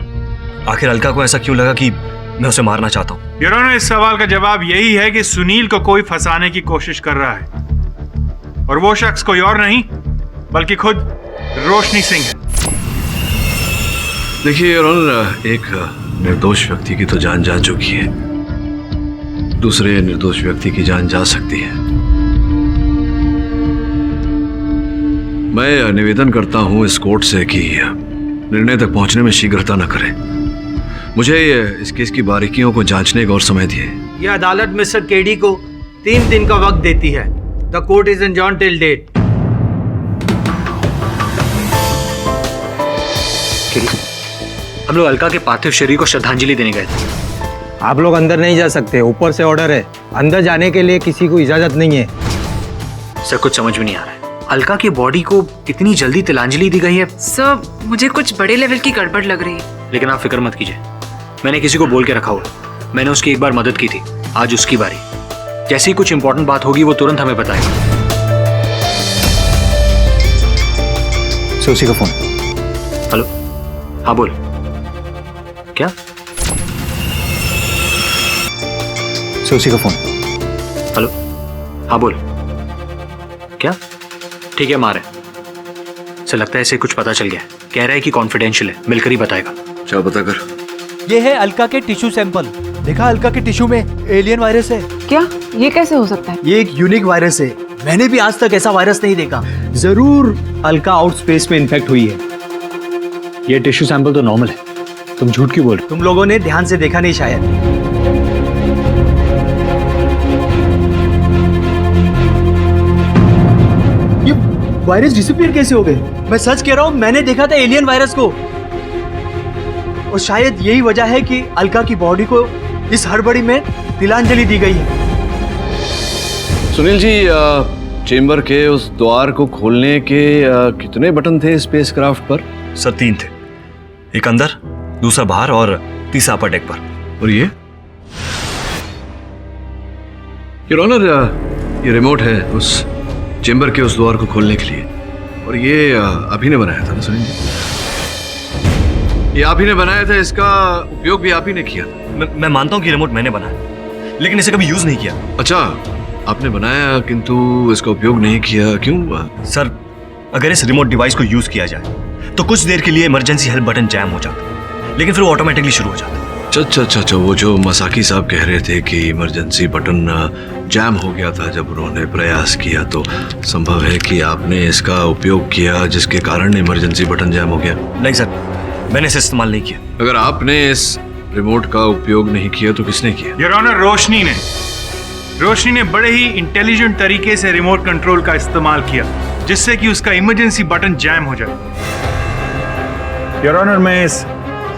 आखिर अलका को ऐसा क्यों लगा कि मैं उसे मारना चाहता हूँ। योर ऑनर, इस सवाल का जवाब यही है कि सुनील को कोई फंसाने की कोशिश कर रहा है और वो शख्स कोई और नहीं बल्कि खुद रोशनी सिंह है। देखिए योर ऑनर, एक निर्दोष व्यक्ति की तो जान जा चुकी है, दूसरे निर्दोष व्यक्ति की जान जा सकती है। मैं निवेदन करता हूं इस कोर्ट से कि निर्णय तक पहुंचने में शीघ्रता न करें। मुझे इस केस की बारीकियों को जांचने का और समय दिए। यह अदालत मिस्टर केडी को 3 दिन का वक्त देती है। The court is adjourned till date. हम लोग अलका के पार्थिव शरीर को श्रद्धांजलि देने गए थे। आप लोग अंदर नहीं जा सकते, ऊपर से ऑर्डर है। अंदर जाने के लिए किसी को इजाजत नहीं है। सर कुछ समझ में नहीं आ रहा है, अलका की बॉडी को इतनी जल्दी तिलांजलि दी गई है। सर मुझे कुछ बड़े लेवल की गड़बड़ लग रही है। लेकिन आप फिक्र मत कीजिए, मैंने किसी को बोल के रखा हुआ। मैंने उसकी एक बार मदद की थी, आज उसकी बारी। जैसे ही कुछ इंपॉर्टेंट बात होगी वो तुरंत हमें बताएगा। उसी का फोन। हेलो, हाँ बोल। क्या? उसी का फोन। हेलो, हाँ बोल। क्या? ठीक है मारे। से लगता है इसे कुछ पता चल गया। कह रहा है कि कॉन्फिडेंशियल है, मिलकर ही बताएगा। चल बता कर। ये है अलका के टिश्यू सैंपल। देखा, अलका के टिश्यू में एलियन वायरस है। क्या? ये कैसे हो सकता है? ये एक यूनिक वायरस है, मैंने भी आज तक ऐसा वायरस नहीं देखा। जरूर अलका आउट स्पेस में इन्फेक्ट हुई है। ये टिश्यू सैंपल तो नॉर्मल है, तुम झूठ क्यों बोल रहे हो? तुम लोगों ने ध्यान से देखा नहीं शायद। ये वायरस डिसअपीयर कैसे हो गए? मैं सच कह रहा हूं, मैंने देखा था एलियन वायरस को। और शायद यही वजह है कि अलका की बॉडी को इस हड़बड़ी में तिलांजलि दी गई है। सुनील जी, चेंबर के उस द्वार को खोलने के कितने बटन थे स्पेसक्राफ्ट पर? सर 3 थे, एक अंदर, दूसरा बाहर और तीसरा अपर डेक पर। और ये योर ऑनर, ये रिमोट है उस चेंबर के उस द्वार को खोलने के लिए, और ये आप ही ने बनाया था ना सुनील जी? ये आप ही ने बनाया था, इसका उपयोग भी आप ही ने किया था। मैं मानता हूँ कि रिमोट मैंने बनाया, लेकिन इसे कभी यूज नहीं किया। अच्छा, आपने बनाया किंतु इसका उपयोग नहीं किया, क्यों? सर अगर इस रिमोट डिवाइस को यूज किया जाए तो कुछ देर के लिए इमरजेंसी हेल्प बटन जैम हो जाता है, लेकिन फिर वो ऑटोमेटिकली शुरू हो जाता है। अच्छा, वो जो मसाकी साहब कह रहे थे कि इमरजेंसी बटन जैम हो गया था जब उन्होंने प्रयास किया, तो संभव है कि आपने इसका उपयोग किया जिसके कारण इमरजेंसी बटन जैम हो गया? नहीं सर, मैंने इसे इस्तेमाल नहीं किया। अगर आपने इस रिमोट का उपयोग नहीं किया तो किसने किया? योर ऑनर, रोशनी ने बड़े ही इंटेलिजेंट तरीके से रिमोट कंट्रोल का इस्तेमाल किया जिससे कि उसका इमरजेंसी बटन जैम हो जाए। योर ऑनर, मैं इस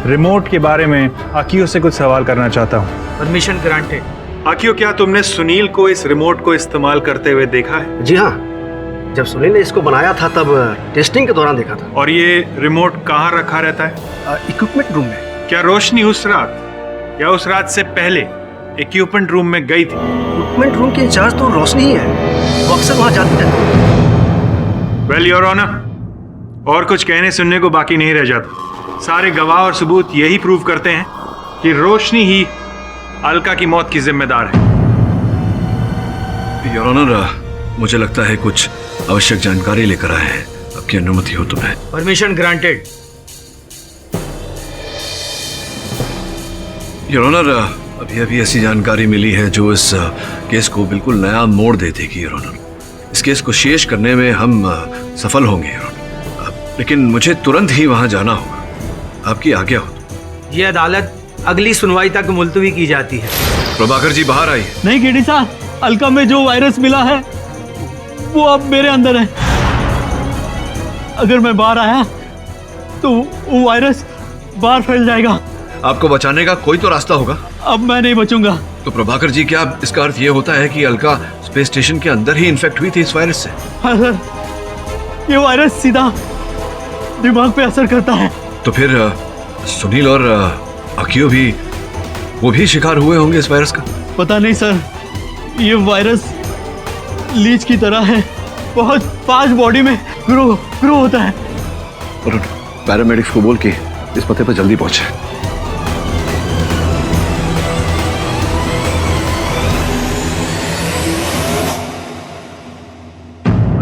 रिमोट के बारे में आकियो से कुछ सवाल करना चाहता हूँ। Permission granted. आकियो, क्या तुमने सुनील को इस रिमोट को इस्तेमाल करते हुए देखा है? जी हाँ, जब सुनील ने इसको बनाया था तब टेस्टिंग के दौरान देखा था। और ये रिमोट कहाँ रखा रहता है? इक्विपमेंट रूम में। क्या रोशनी उस रात या उस रात से पहले इक्विपमेंट रूम में गई थी? इक्विपमेंट रूम की इंचार्ज तो रोशनी ही है, वो अक्सर वहाँ जाती रहती। वेल योर ऑनर, और कुछ कहने सुनने को बाकी नहीं रह जाता। सारे गवाह और सबूत यही प्रूव करते हैं कि रोशनी ही अलका की मौत की जिम्मेदार है। योर ऑनर, मुझे लगता है कुछ आवश्यक जानकारी लेकर आए हैं, आपकी अनुमति हो तो मैं। Permission granted. योर ऑनर, अभी ऐसी जानकारी मिली है जो इस केस को बिल्कुल नया मोड़ दे देगी। योर ऑनर, इस केस को शेष करने में हम सफल होंगे योर ऑनर, लेकिन मुझे तुरंत ही वहां जाना होगा। आपकी आज्ञा हो। ये अदालत अगली सुनवाई तक मुलतवी की जाती है। प्रभाकर जी बाहर आइए। नहीं केडी साहब, अलका में जो वायरस मिला है वो अब मेरे अंदर है। अगर मैं बाहर आया तो वो वायरस बाहर फैल जाएगा। आपको बचाने का कोई तो रास्ता होगा। अब मैं नहीं बचूंगा। तो प्रभाकर जी, क्या इसका अर्थ ये होता है कि अलका स्पेस स्टेशन के अंदर ही इन्फेक्ट हुई थी इस वायरस से? हाँ सर, ये वायरस सीधा दिमाग पे असर करता है। तो फिर सुनील और आकियो भी, वो भी शिकार हुए होंगे इस वायरस का? पता नहीं सर, ये वायरस लीच की तरह है, बहुत फास्ट बॉडी में ग्रो होता है। और पैरामेडिक्स को बोल के इस पते पर जल्दी पहुंचे।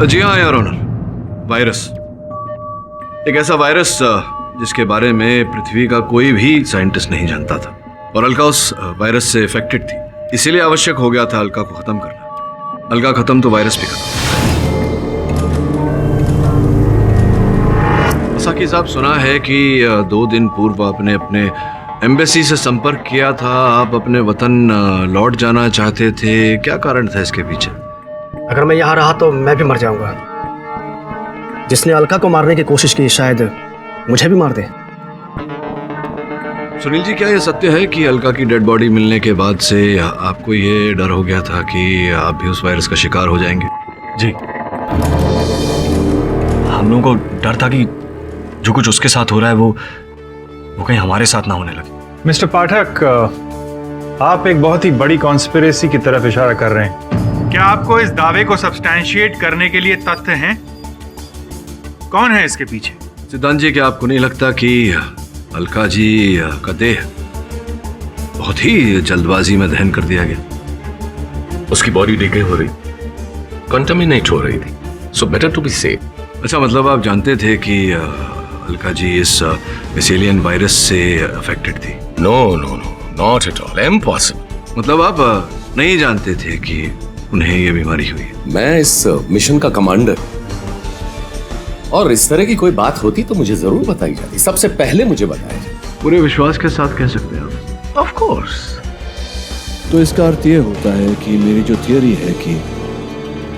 जी हाँ योर ऑनर, वायरस, एक ऐसा वायरस जिसके बारे में पृथ्वी का कोई भी साइंटिस्ट नहीं जानता था, और अलका उस वायरस से इफेक्टेड थी, इसीलिए आवश्यक हो गया था अलका को खत्म करना। अलका खत्म तो वायरस भी खत्म। साकी साहब, सुना है कि 2 दिन पूर्व आपने अपने एम्बेसी से संपर्क किया था, आप अपने वतन लौट जाना चाहते थे, क्या कारण था इसके पीछे? अगर मैं यहाँ रहा तो मैं भी मर जाऊंगा। जिसने अलका को मारने की कोशिश की शायद मुझे भी मार दे। सुनील जी, क्या यह सत्य है कि अलका की डेड बॉडी मिलने के बाद से आपको ये डर हो गया था कि आप भी उस वायरस का शिकार हो जाएंगे? जी, हम लोगों को डर था कि जो कुछ उसके साथ हो रहा है वो कहीं हमारे साथ ना होने लगे। मिस्टर पाठक, आप एक बहुत ही बड़ी कॉन्स्पिरेसी की तरफ इशारा कर रहे हैं। क्या आपको इस दावे को सब्सटैंशिएट करने के लिए तथ्य हैं? कौन है इसके पीछे? सिद्धांत जी, क्या आपको नहीं लगता कि अलका जी का देह बहुत ही जल्दबाजी में दहन कर दिया गया? उसकी बॉडी डिके हो रही, कंटामिनेट हो रही थी, so better to be safe. अच्छा, मतलब आप जानते थे कि अलका जी इस एलियन वायरस से अफेक्टेड थी? No no no, not at all, impossible. मतलब आप नहीं जानते थे कि उन्हें ये बीमारी हुई? मैं इस मिशन का कमांडर, और इस तरह की कोई बात होती तो मुझे जरूर बताई जाती, सबसे पहले मुझे बताया जाती। पूरे विश्वास के साथ कह सकते हैं आप? Of course. तो इसका अर्थ ये होता है कि मेरी जो थियरी है कि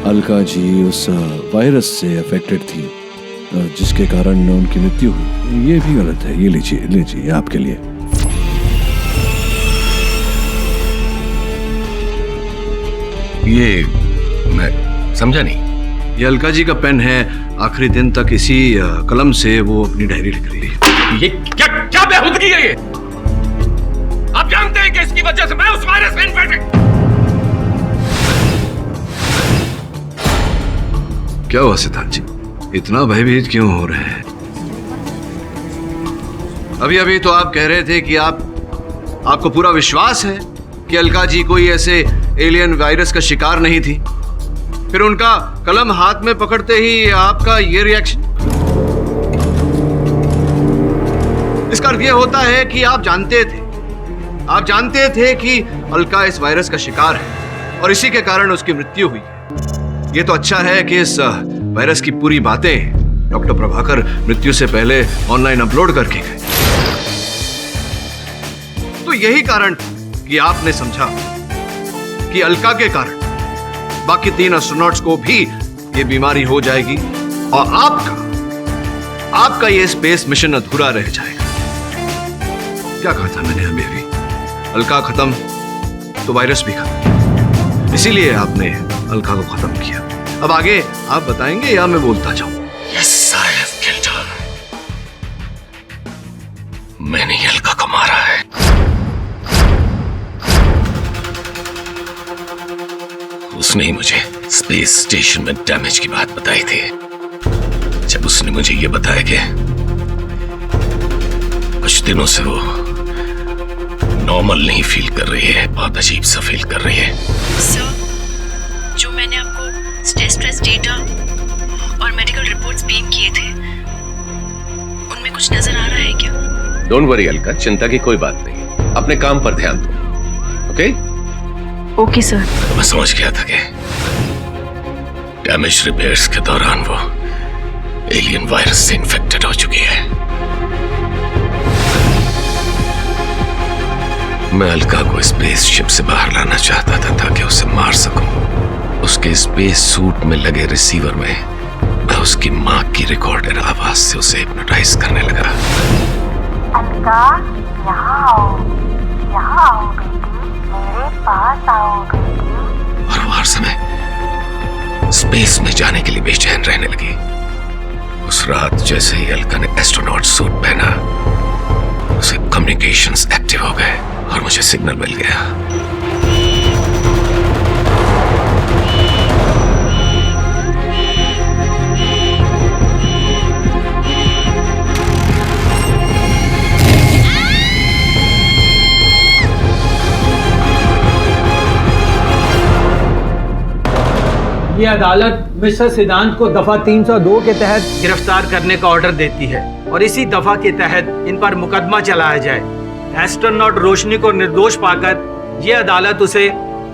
अलका जी उस वायरस से अफेक्टेड थी जिसके कारण उनकी मृत्यु हुई, ये भी गलत है। ये लीजिए आपके लिए। ये मैं समझा नहीं। ये अलका जी का पेन है, आखिरी दिन तक इसी कलम से वो अपनी डायरी लिख रही है। ये क्या बेहूदगी है ये? आप जानते हैं कि इसकी वजह से मैं उस वायरस में इन्फेक्टेड। क्या हुआ सिद्धांत जी, इतना भयभीत क्यों हो रहे हैं? अभी तो आप कह रहे थे कि आपको पूरा विश्वास है कि अलका जी कोई ऐसे एलियन वायरस का शिकार नहीं थी, फिर उनका कलम हाथ में पकड़ते ही आपका ये रिएक्शन। इसका अर्थ यह होता है कि आप जानते थे कि अलका इस वायरस का शिकार है और इसी के कारण उसकी मृत्यु हुई है। यह तो अच्छा है कि इस वायरस की पूरी बातें डॉक्टर प्रभाकर मृत्यु से पहले ऑनलाइन अपलोड करके गए। तो यही कारण कि आपने समझा कि अलका के कारण बाकी 3 एस्ट्रोनॉट्स को भी ये बीमारी हो जाएगी और आपका ये स्पेस मिशन अधूरा रह जाएगा। क्या कहा था मैंने अभी? अलका खत्म तो वायरस भी खत्म, इसीलिए आपने अलका को खत्म किया। अब आगे आप बताएंगे या मैं बोलता जाऊं? Yes, I have killed her. मैंने ही अलका को मारा है। उसने ही मुझे स्पेस स्टेशन में डैमेज की बात बताई थी। जब उसने मुझे ये बताया कि कुछ दिनों से वो नॉर्मल नहीं फील कर रही है, बहुत अजीब सा फील कर रही है। सर, जो मैंने आपको स्ट्रेस डेटा और मेडिकल रिपोर्ट्स बीम किए थे, उनमें कुछ नजर आ रहा है क्या? डोंट वरी अलका, चिंता की कोई बात नहीं, अपने काम पर ध्यान दो। ओके? Okay sir. तो मैं समझ गया था कि डैमेज रिपेयर्स के दौरान वो एलियन वायरस से इन्फेक्टेड हो चुकी है। मैं अलका को स्पेसशिप से बाहर लाना चाहता था ताकि उसे मार सकूं। उसके स्पेस सूट में लगे रिसीवर में मैं उसकी मां की रिकॉर्डेड आवाज से उसे हिप्नोटाइज करने लगा। अलका, यहाँ आओ बेटी, मेरे पास आओ बेटी। और वो हर समय स्पेस में जाने के लिए बेचैन रहने लगी। उस रात जैसे ही अलका ने एस्ट्रोनॉट सूट पहना, उसे कम्युनिकेशंस एक्टिव हो गए और मुझे सिग्नल मिल गया। ये अदालत मिस्टर सिद्धांत को दफा 302 के तहत गिरफ्तार करने का ऑर्डर देती है और इसी दफा के तहत इन पर मुकदमा चलाया जाए। एस्ट्रोनॉट रोशनी को निर्दोष पाकर ये अदालत उसे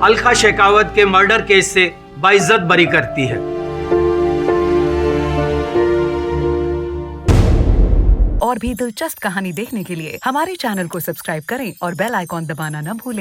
अलका शेखावत के मर्डर केस से बाइज्जत बरी करती है। और भी दिलचस्प कहानी देखने के लिए हमारे चैनल को सब्सक्राइब करें और बेल आइकॉन दबाना न भूलें।